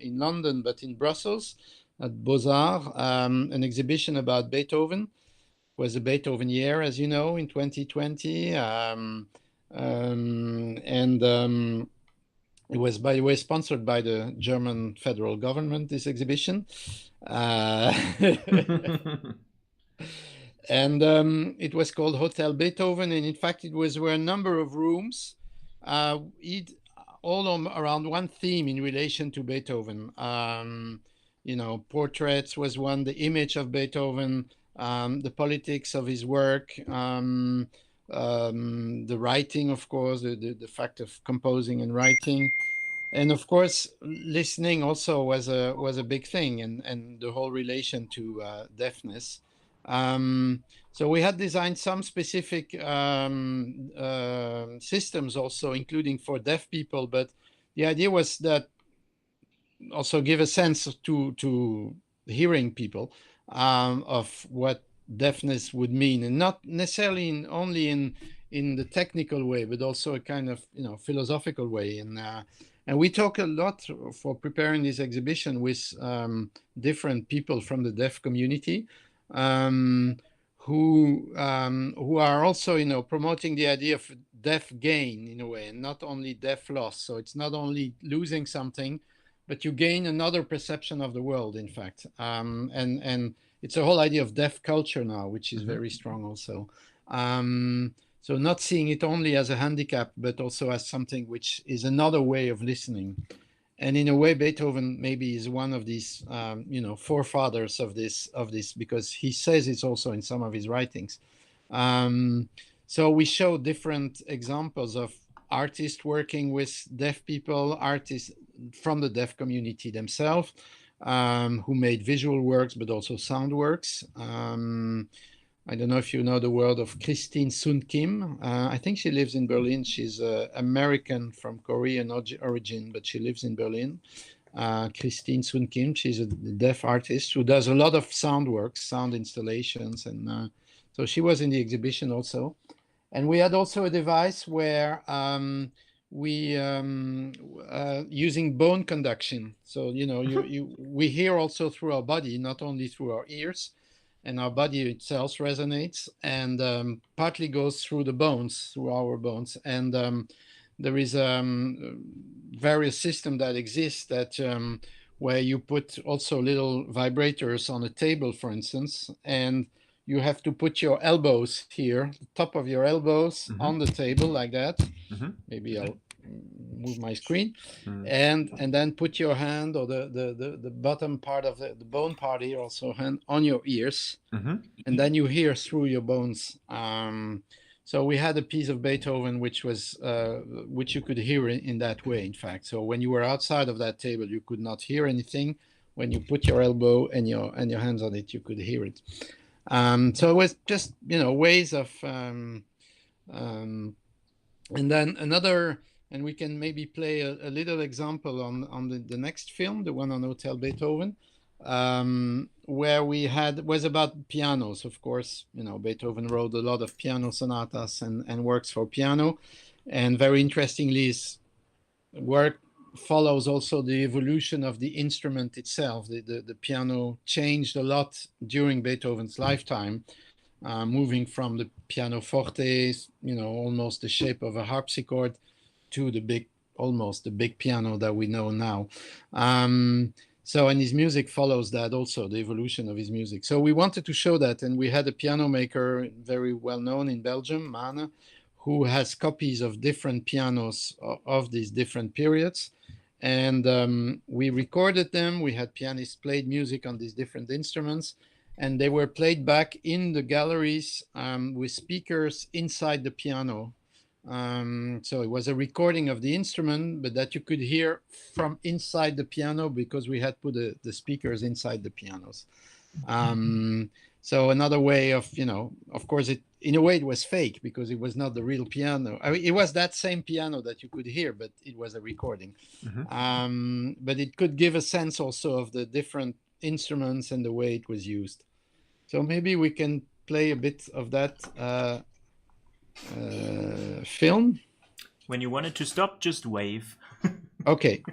London but in Brussels at Beaux-Arts, an exhibition about Beethoven. It was a Beethoven year, as you know, in 2020, it was, by the way, sponsored by the German federal government, this exhibition. And it was called Hotel Beethoven, and in fact it were a number of rooms, all around one theme in relation to Beethoven. Portraits was one, the image of Beethoven, the politics of his work, the writing, of course, the fact of composing and writing, and of course listening also was a big thing, and the whole relation to deafness. So we had designed some specific systems also, including for deaf people, but the idea was that also give a sense to hearing people of what deafness would mean, and not necessarily only in the technical way, but also a kind of philosophical way. And we talk a lot for preparing this exhibition with different people from the deaf community, who are also promoting the idea of deaf gain in a way, and not only deaf loss. So it's not only losing something, but you gain another perception of the world, in fact. And it's a whole idea of deaf culture now, which is very strong also. So not seeing it only as a handicap, but also as something which is another way of listening. And in a way, Beethoven maybe is one of these, forefathers of this, because he says it's also in some of his writings. So we show different examples of artists working with deaf people, artists from the deaf community themselves, who made visual works, but also sound works. I don't know if you know the work of Christine Sun Kim. I think she lives in Berlin. She's American from Korean origin, but she lives in Berlin. Christine Sun Kim, she's a deaf artist who does a lot of sound works, sound installations. And so she was in the exhibition also. And we had also a device where we using bone conduction. So, we hear also through our body, not only through our ears. And our body itself resonates and partly goes through the bones, through our bones. And there is various systems that exist that where you put also little vibrators on a table, for instance, and you have to put your elbows here, the top of your elbows on the table like that. Maybe I'll move my screen, and then put your hand or the bottom part of the bone part here, also hand on your ears, and then you hear through your bones. So we had a piece of Beethoven which was which you could hear in that way, in fact. So when you were outside of that table, you could not hear anything. When you put your elbow and your hands on it, you could hear it. So it was just ways of and then another. And we can maybe play a little example on the next film, the one on Hotel Beethoven, where was about pianos. Of course, Beethoven wrote a lot of piano sonatas and works for piano. And very interestingly, his work follows also the evolution of the instrument itself. The piano changed a lot during Beethoven's lifetime, moving from the pianoforte, almost the shape of a harpsichord, to almost the big piano that we know now. And his music follows that also, the evolution of his music. So we wanted to show that, and we had a piano maker very well known in Belgium, Mane, who has copies of different pianos of these different periods. And we recorded them. We had pianists played music on these different instruments, and they were played back in the galleries with speakers inside the piano. So it was a recording of the instrument, but that you could hear from inside the piano because we had put the speakers inside the pianos. So another way of, of course, in a way it was fake because it was not the real piano. I mean, it was that same piano that you could hear, but it was a recording. But it could give a sense also of the different instruments and the way it was used. So maybe we can play a bit of that film. When you want it to stop, just wave. Okay.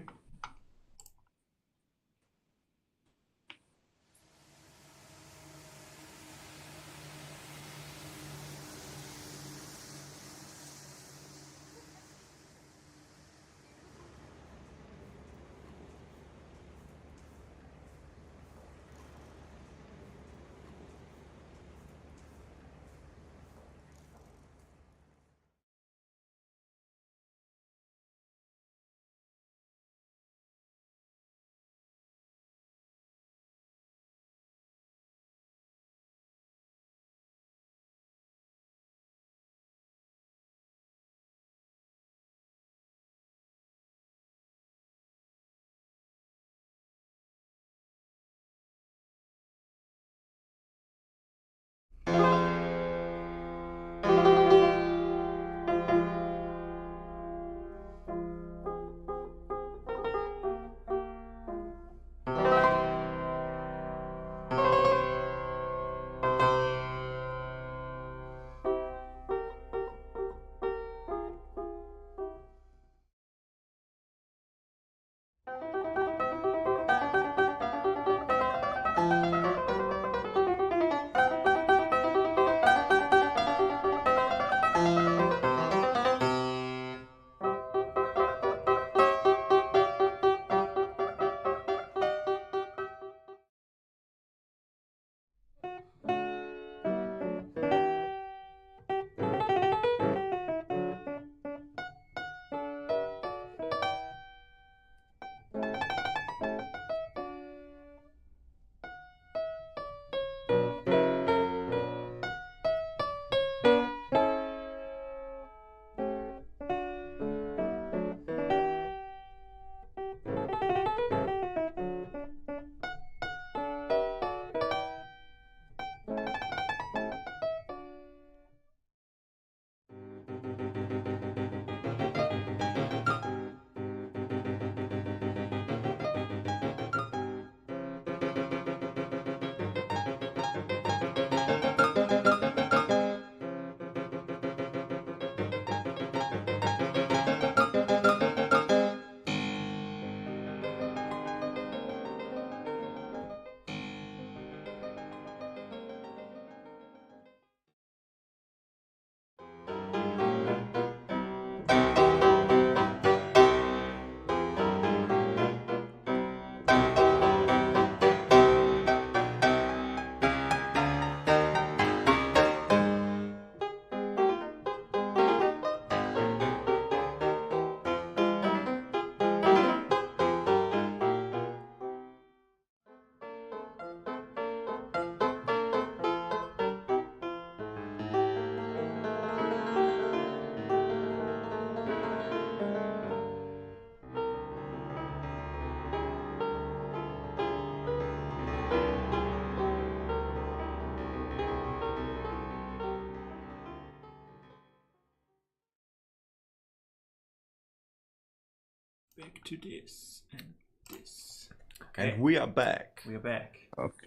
back to this and this. Okay. And we are back. We are back.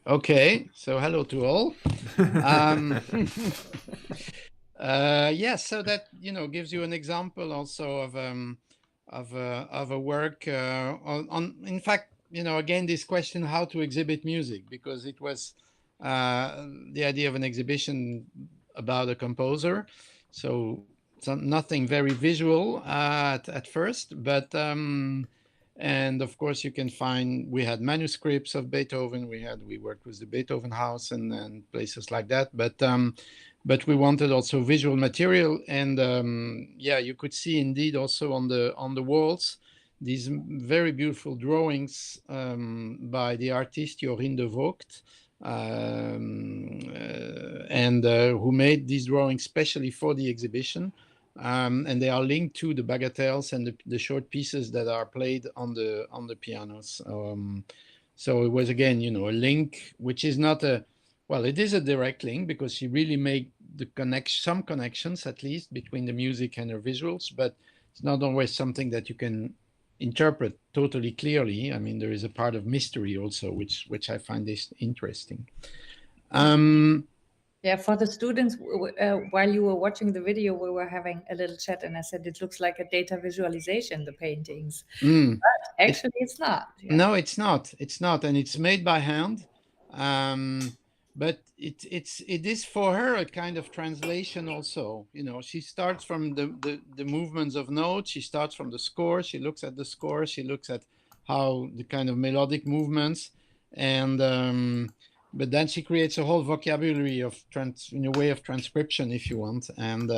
Okay, so hello to all. Yes, so that gives you an example also of a work on. In fact, again, this question how to exhibit music, because it was the idea of an exhibition about a composer, so nothing very visual at first, but. And of course, you can find, we had manuscripts of Beethoven, we worked with the Beethoven House and places like that, but we wanted also visual material, and you could see indeed also on the walls these very beautiful drawings by the artist Jorien de Vogt, and who made these drawings specially for the exhibition. And they are linked to the bagatelles and the short pieces that are played on the pianos. So it was again, a link, which is not it is a direct link, because she really made some connections at least between the music and her visuals, but it's not always something that you can interpret totally clearly. I mean, there is a part of mystery also, which I find this interesting. Yeah, for the students, while you were watching the video, we were having a little chat, and I said it looks like a data visualization, the paintings. But actually, it's not. Yeah. No, it's not. It's not, and it's made by hand. But it is for her a kind of translation also. She starts from the movements of notes. She starts from the score. She looks at the score. She looks at how the kind of melodic movements, and but then she creates a whole vocabulary of in a way of transcription, if you want, and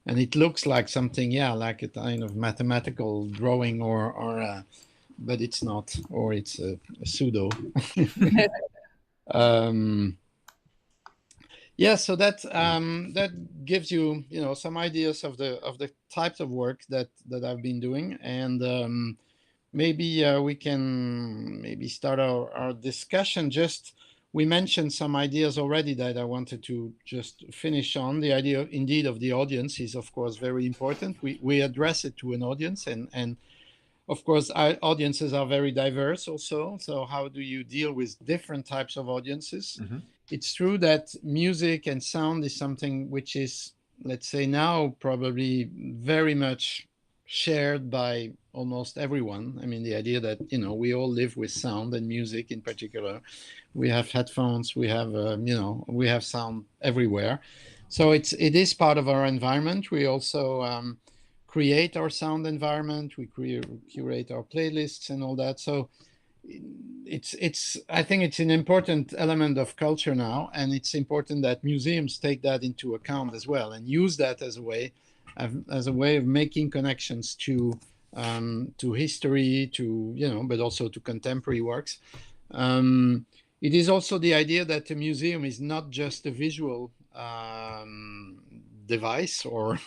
it looks like something, like a kind of mathematical drawing, or but it's not, or it's a pseudo. So that gives you some ideas of the types of work that I've been doing, and maybe we can start our discussion. We mentioned some ideas already that I wanted to just finish on. The idea, indeed, of the audience is, of course, very important. We address it to an audience, and of course, our audiences are very diverse also. So how do you deal with different types of audiences? Mm-hmm. It's true that music and sound is something which is, let's say now, probably very much shared by almost everyone. I mean, the idea that, we all live with sound and music in particular. We have headphones, we have, we have sound everywhere. So it is part of our environment. We also create our sound environment. We curate our playlists and all that. So I think it's an important element of culture now, and it's important that museums take that into account as well and use that as a way of making connections to history, but also to contemporary works. It is also the idea that a museum is not just a visual device or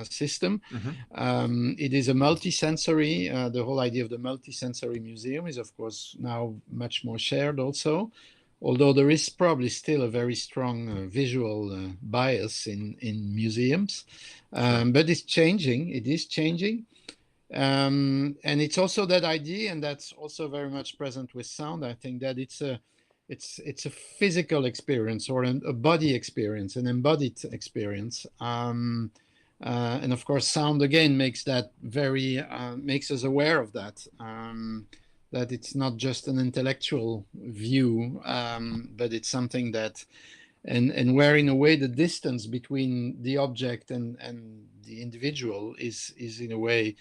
system. Mm-hmm. It is a multisensory. The whole idea of the multisensory museum is, of course, now much more shared also, although there is probably still a very strong visual bias in museums. But it's changing. It is changing. And it's also that idea, and that's also very much present with sound. I think that it's a physical experience, or a body experience, an embodied experience. And of course, sound again makes that makes us aware of that. That it's not just an intellectual view, but it's something that, and where in a way the distance between the object and the individual is in a way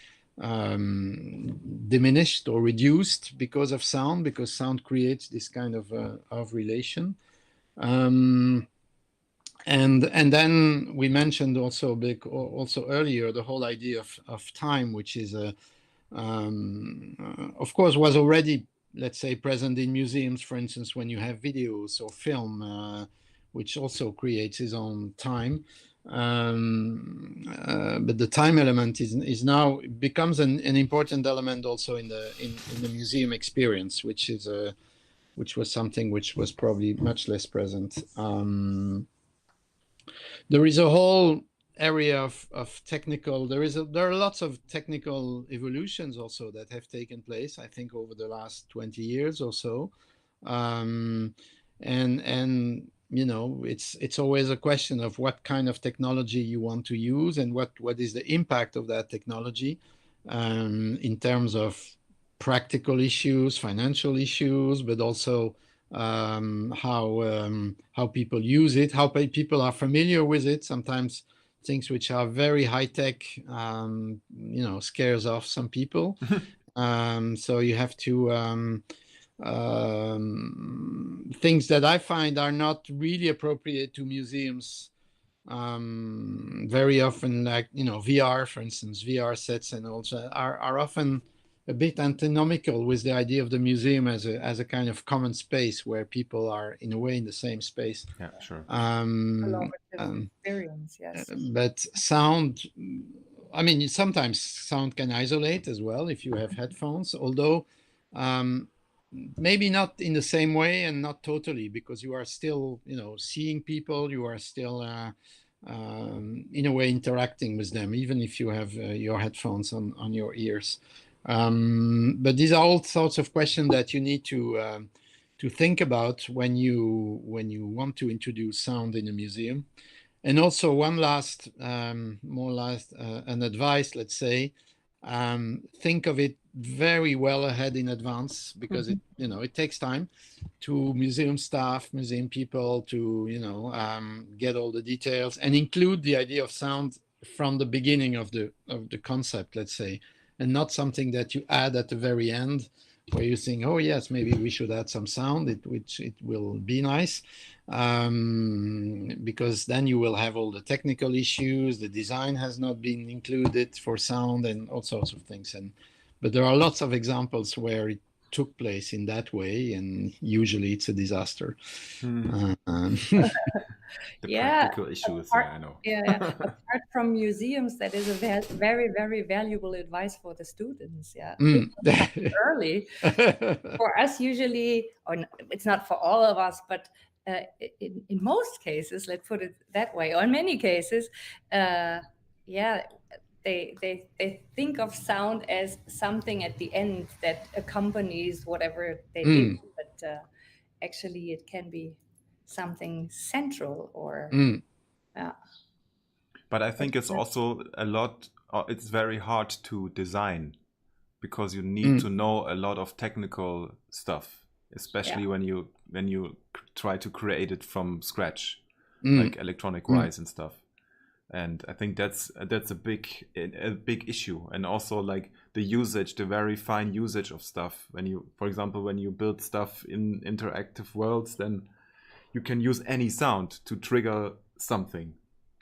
diminished or reduced because of sound, because sound creates this kind of relation. And then we mentioned also earlier the whole idea of time, which is of course was already, let's say, present in museums, for instance, when you have videos or film, which also creates its own time. But the time element is now becomes an important element also in the museum experience, which was something which was probably much less present. There is a whole area of technical, there are lots of technical evolutions also that have taken place, I think, over the last 20 years or so. And it's always a question of what kind of technology you want to use and what is the impact of that technology in terms of practical issues, financial issues, but also how people use it, how people are familiar with it. Sometimes things which are very high tech, scares off some people. So you have to things that I find are not really appropriate to museums very often, like VR, for instance, VR sets and also are often a bit antinomical with the idea of the museum as a kind of common space where people are in a way in the same space. Yeah, sure. Experience, yes. But sound, I mean, sometimes sound can isolate as well if you have headphones, although maybe not in the same way and not totally, because you are still, seeing people, you are still in a way interacting with them, even if you have your headphones on your ears. But these are all sorts of questions that you need to think about when you want to introduce sound in a museum. And also one last, an advice, let's say, think of it very well ahead in advance, because it takes time to museum staff, museum people to get all the details and include the idea of sound from the beginning of the concept, let's say, and not something that you add at the very end where you think, oh yes, maybe we should add some sound, which it will be nice, because then you will have all the technical issues, the design has not been included for sound and all sorts of things. But there are lots of examples where it took place in that way, and usually it's a disaster. Practical issues, I know. Apart from museums, that is a very, very valuable advice for the students. Early. For us, usually, or it's not for all of us, but in most cases, let's put it that way, or in many cases, they think of sound as something at the end that accompanies whatever they do, but actually it can be something central or but I think it's also it's very hard to design, because you need to know a lot of technical stuff, especially when you try to create it from scratch, like electronic wise and stuff. And I think that's a big issue. And also like the very fine usage of stuff. For example, when you build stuff in interactive worlds, then you can use any sound to trigger something.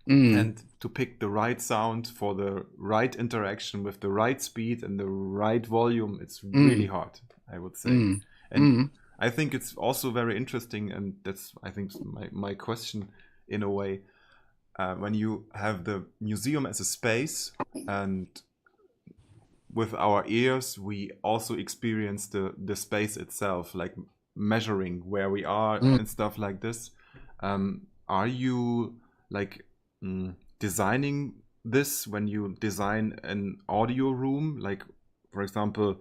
And to pick the right sound for the right interaction with the right speed and the right volume, it's really hard, I would say. And I think it's also very interesting, and that's, I think, my question in a way, when you have the museum as a space, and with our ears we also experience the space itself, like measuring where we are and stuff like this. Are you like designing this when you design an audio room? Like, for example,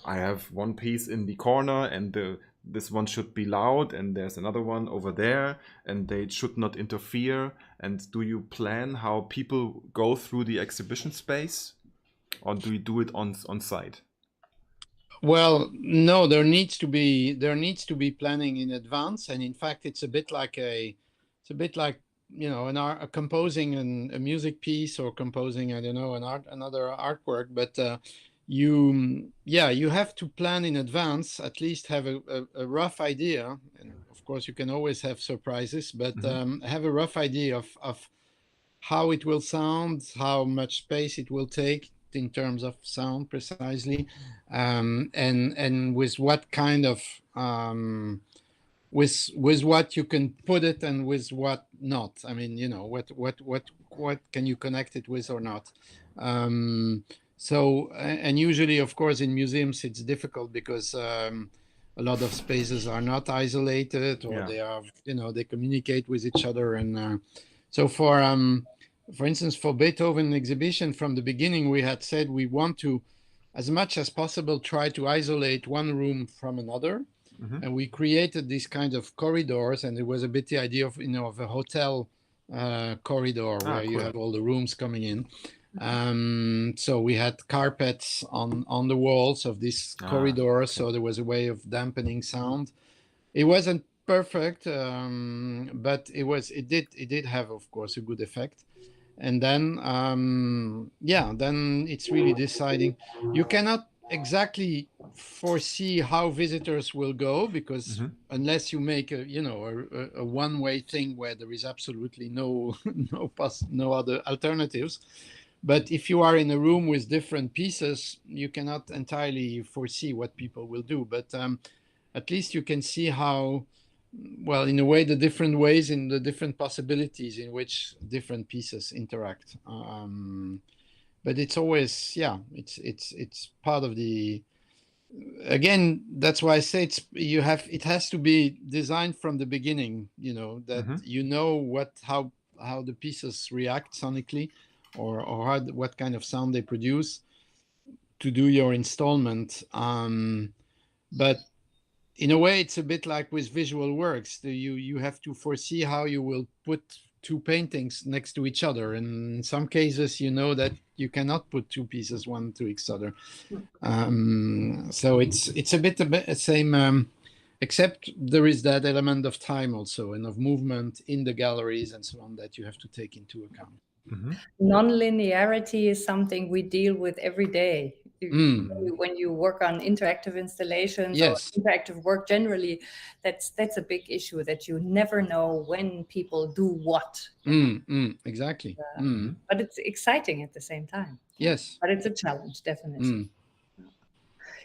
I have one piece in the corner and this one should be loud, and there's another one over there, and they should not interfere. And do you plan how people go through the exhibition space, or do you do it on site? Well, no, there needs to be planning in advance, and in fact, it's a bit like composing a music piece, or composing, I don't know, another artwork, but you have to plan in advance, at least have a rough idea, and of course you can always have surprises, but have a rough idea of how it will sound, how much space it will take in terms of sound precisely, and with what kind of with what you can put it and with what not. I mean, what can you connect it with or not. So, and usually, of course, in museums, it's difficult because a lot of spaces are not isolated, or they are, they communicate with each other. And so for for instance, for Beethoven exhibition, from the beginning, we had said we want to, as much as possible, try to isolate one room from another. And we created these kind of corridors, and it was a bit the idea of, of a hotel corridor where you have all the rooms coming in. So we had carpets on the walls of this corridor, so there was a way of dampening sound. It wasn't perfect, but it did have, of course, a good effect. And then then it's really deciding. You cannot exactly foresee how visitors will go, because unless you make a one-way thing where there is absolutely no other alternatives. But if you are in a room with different pieces, you cannot entirely foresee what people will do. But at least you can see how, well, in a way, the different ways in the different possibilities in which different pieces interact. But it's always, it's part of the. Again, that's why I say it has to be designed from the beginning. That how the pieces react sonically, or what kind of sound they produce to do your installment. But in a way, it's a bit like with visual works. You have to foresee how you will put two paintings next to each other. And in some cases, that you cannot put two pieces one to each other. So it's a bit the same, except there is that element of time also, and of movement in the galleries and so on, that you have to take into account. Non-linearity is something we deal with every day. When you work on interactive installations or interactive work generally, that's a big issue, that you never know when people do what. Exactly. But it's exciting at the same time. Yes. But it's a challenge, definitely.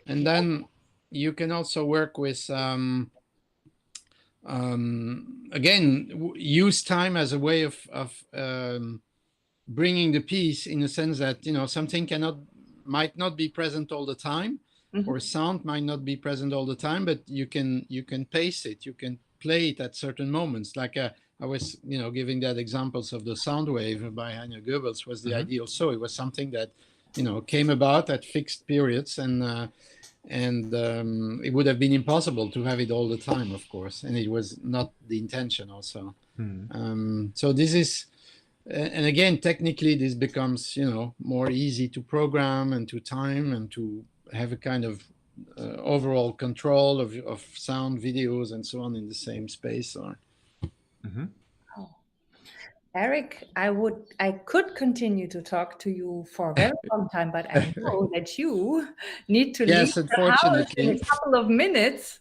And then you can also work with, again, use time as a way of bringing the piece, in a sense that, something might not be present all the time, or sound might not be present all the time, but you can pace it, you can play it at certain moments. Like I was, giving that examples of the sound wave by Heiner Goebbels was the idea also. It was something that, came about at fixed periods, and it would have been impossible to have it all the time, of course, and it was not the intention also. So this is, and again, technically, this becomes, more easy to program and to time and to have a kind of overall control of sound, videos, and so on in the same space. Eric, I could continue to talk to you for a very long time, but I know that you need to leave the house in a couple of minutes.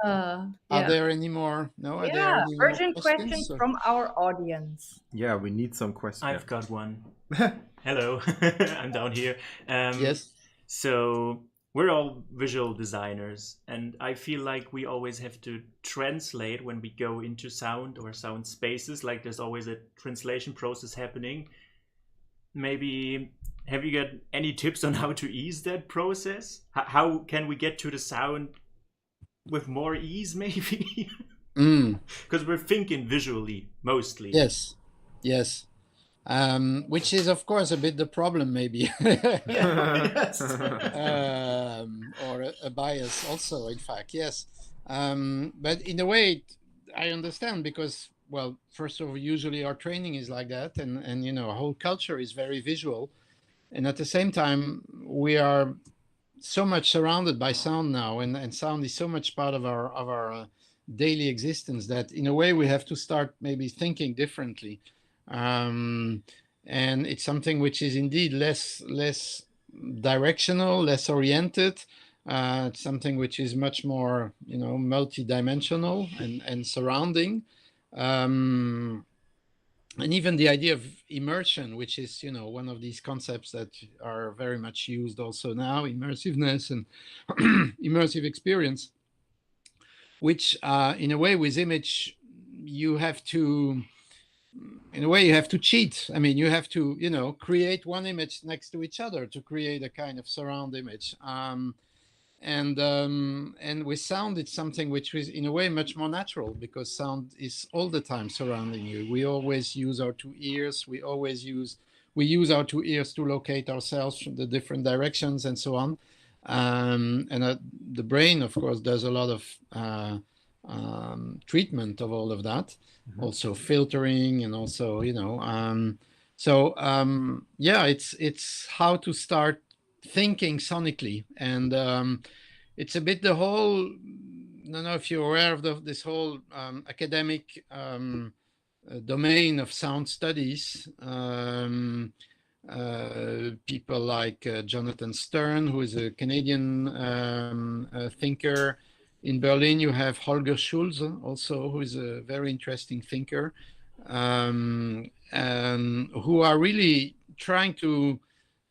Are there any more? No, are there any urgent questions from our audience? Yeah, we need some questions. I've got one. Hello, I'm down here. Yes. So we're all visual designers, and I feel like we always have to translate when we go into sound or sound spaces. Like there's always a translation process happening. Maybe have you got any tips on how to ease that process? How can we get to the sound with more ease, maybe? Because we're thinking visually mostly. Yes. Which is, of course, a bit the problem, maybe. Or a bias also, in fact, yes. But in a way, I understand, because, well, first of all, usually our training is like that, and our whole culture is very visual. And at the same time, we are so much surrounded by sound now, and sound is so much part of our daily existence, that in a way we have to start maybe thinking differently. And it's something which is indeed less directional, less oriented. It's something which is much more, multi-dimensional and surrounding. And even the idea of immersion, which is, one of these concepts that are very much used also now, immersiveness and immersive experience, which in a way with image, you have to cheat. I mean, you have to, create one image next to each other to create a kind of surround image. and with sound, it's something which is in a way much more natural, because sound is all the time surrounding you. We always use our two ears. We use our two ears to locate ourselves from the different directions and so on. The brain, of course, does a lot of treatment of all of that, also filtering, and also, it's how to start thinking sonically. And it's a bit the whole, I don't know if you're aware of this whole academic domain of sound studies. People like Jonathan Stern, who is a Canadian thinker. In Berlin, you have Holger Schulze, also, who is a very interesting thinker, and who are really trying to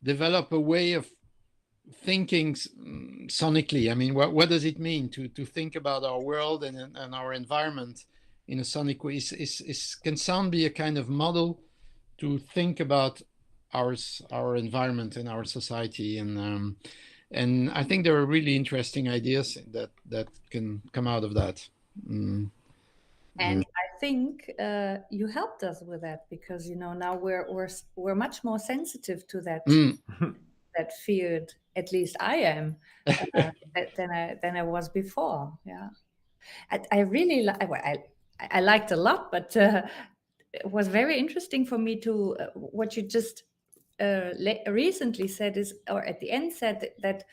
develop a way of thinking sonically. I mean, what does it mean to think about our world and our environment in a sonic way? Can sound be a kind of model to think about our environment and our society? And I think there are really interesting ideas that can come out of that. And I think you helped us with that, because now we're much more sensitive to that that field. At least I am than I was before. Yeah, I really I liked a lot, but it was very interesting for me to what you just recently said is, or at the end said, that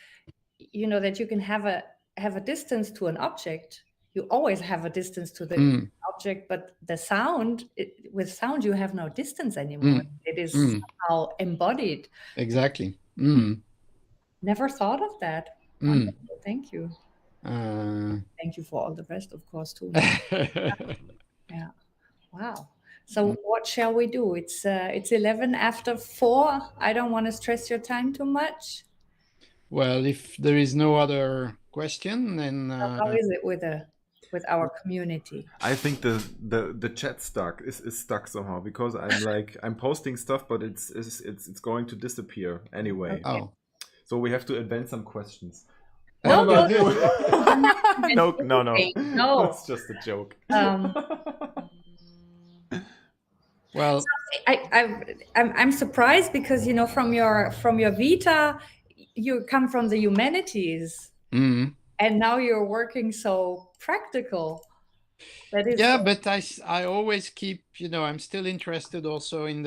that you can have a distance to an object. You always have a distance to the object, but the sound, with sound you have no distance anymore. It is somehow embodied. Exactly. Never thought of that. Wonderful. Thank you. Thank you for all the rest, of course, too. Yeah. Wow. So what shall we do? It's 11 after 4. I don't want to stress your time too much. Well, if there is no other question, then how is it with our community? I think the chat is stuck somehow, because I'm posting stuff, but it's going to disappear anyway. Okay. Oh. So we have to invent some questions. No. No. It's just a joke. Well, so I'm surprised, because from your Vita, you come from the humanities, and now you're working so practical. That is, yeah, but I always keep, I'm still interested also in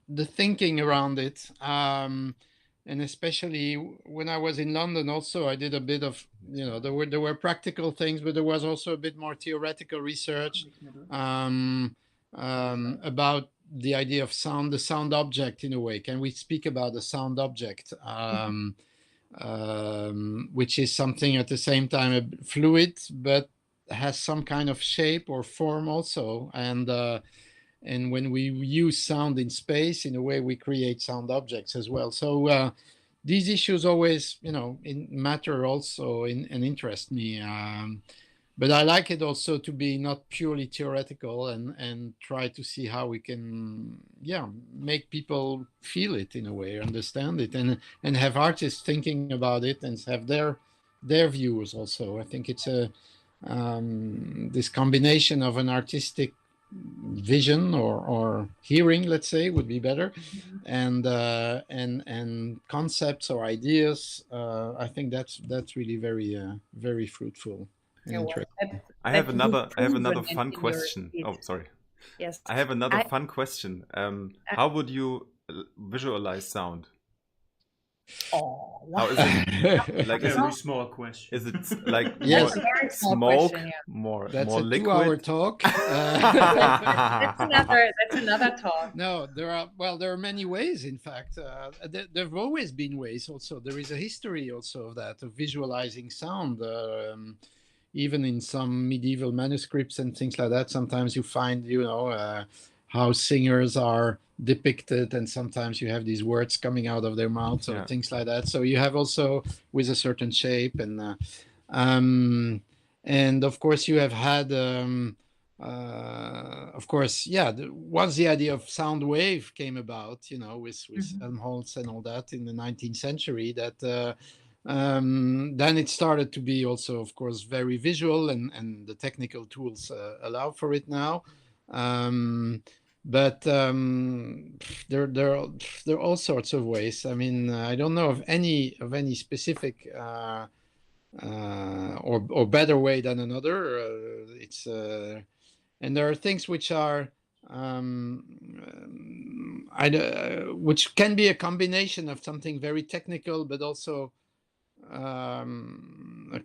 the thinking around it, and especially when I was in London. Also, I did a bit of, there were practical things, but there was also a bit more theoretical research about the idea of sound, the sound object, in a way. Can we speak about the sound object, which is something at the same time fluid, but has some kind of shape or form also. And when we use sound in space, in a way, we create sound objects as well. So these issues always, matter also and interest me. But I like it also to be not purely theoretical, and try to see how we can, make people feel it in a way, understand it, and have artists thinking about it and have their views also. I think it's this combination of an artistic vision or hearing, let's say, would be better, and concepts or ideas. I think that's really very very fruitful. I have another fun question. Oh, sorry. Yes. I have another fun question. How would you visualize sound? Oh, wow. How is it? Like, a very small question. Is it like Yes. smoke, Question, yeah. more That's more a liquid? 2-hour talk. That's another talk. No, there are many ways. In fact, there have always been ways. Also, there is a history also of that, of visualizing sound. Even in some medieval manuscripts and things like that, sometimes you find, how singers are depicted, and sometimes you have these words coming out of their mouths or things like that. So you have also with a certain shape, and of course you have had of course, once the idea of sound wave came about, with Helmholtz and all that in the 19th century, that then it started to be also, of course, very visual, and the technical tools allow for it now. But there are all sorts of ways. I mean, I don't know of any specific or better way than another. And there are things which are which can be a combination of something very technical, but also a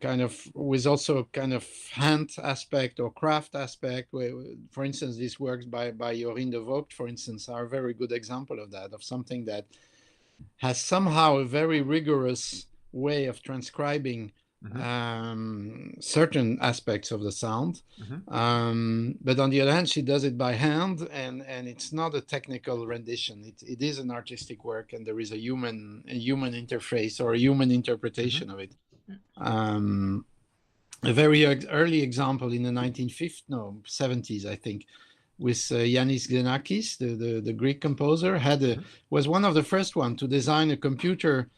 kind of hand aspect or craft aspect. Where, for instance, these works by Jorien de Vogt, for instance, are a very good example of that, of something that has somehow a very rigorous way of transcribing certain aspects of the sound, but on the other hand, she does it by hand, and it's not a technical rendition. It is an artistic work, and there is a human interface or a human interpretation of it. A very early example in the 1970s, I think, with Yannis Xenakis, the Greek composer, was one of the first one to design a computer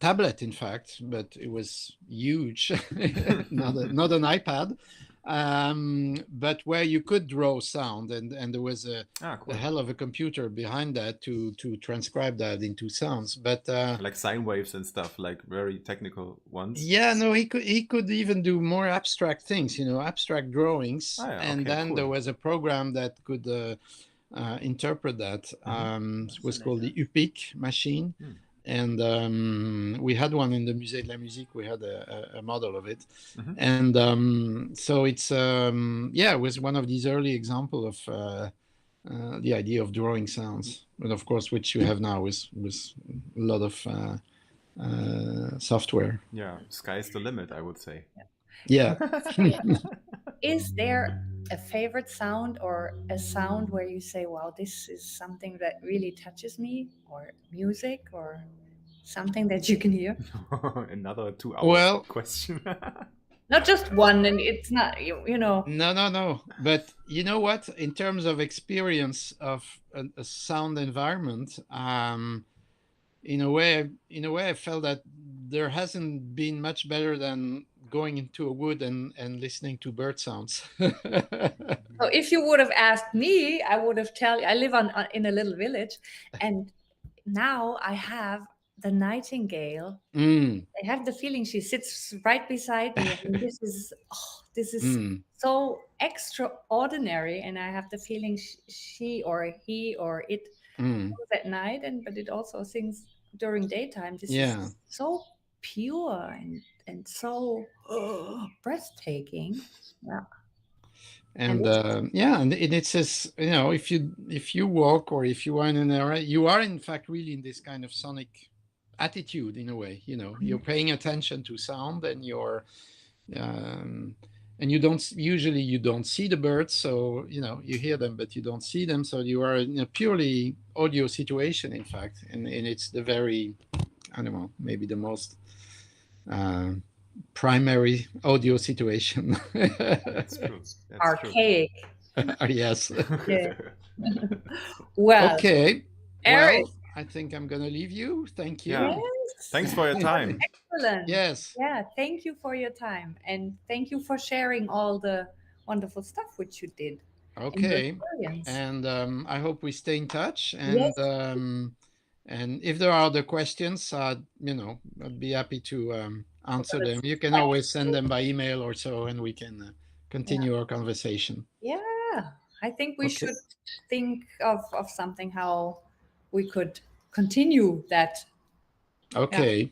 tablet, in fact, but it was huge, not an iPad, but where you could draw sound, and there was a hell of a computer behind that to transcribe that into sounds. But like sine waves and stuff, like very technical ones. Yeah, no, he could even do more abstract things, abstract drawings, there was a program that could interpret that. It was called the UPIC machine. And we had one in the Musée de la Musique. We had a model of it. And so it's, it was one of these early examples of the idea of drawing sounds. But of course, which you have now with a lot of software. Yeah, sky's the limit, I would say. Yeah. Is there a favorite sound or a sound where you say, wow, this is something that really touches me, or music, or something that you can hear? Another 2 hour question. Not just one, and it's not, No. But you know what? In terms of experience of a sound environment, in a way, I felt that there hasn't been much better than going into a wood and listening to bird sounds. So if you would have asked me, I would have told you, I live in a little village, and now I have the nightingale. I have the feeling she sits right beside me, and this is so extraordinary, and I have the feeling she or he or it goes at night, but it also sings during daytime. This is so pure and so breathtaking. And it says, if you walk, or if you are in an area, you are in fact really in this kind of sonic attitude in a way. You're paying attention to sound, and you're and you don't see the birds, so you hear them, but you don't see them, so you are in a purely audio situation, in fact, and it's the very, I don't know, maybe the most primary audio situation. That's true. That's archaic. True. Yes. Yeah. Well, okay, Eric, I think I'm gonna leave you. Thank you. Yeah. Yes. Thanks for your time. Excellent. Yes. Yeah, thank you for your time, and thank you for sharing all the wonderful stuff which you did. Okay. And I hope we stay in touch, and and if there are other questions, I'd be happy to answer them. You can always send them by email or so, and we can continue our conversation. Yeah, I think we should think of something, how we could continue that. Okay. Yeah.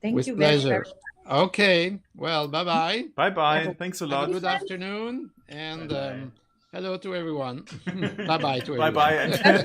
Thank you. With pleasure. Okay. Well, bye-bye. Bye-bye. Thanks a lot. Good afternoon, and hello to everyone. Bye-bye to everyone. Bye-bye.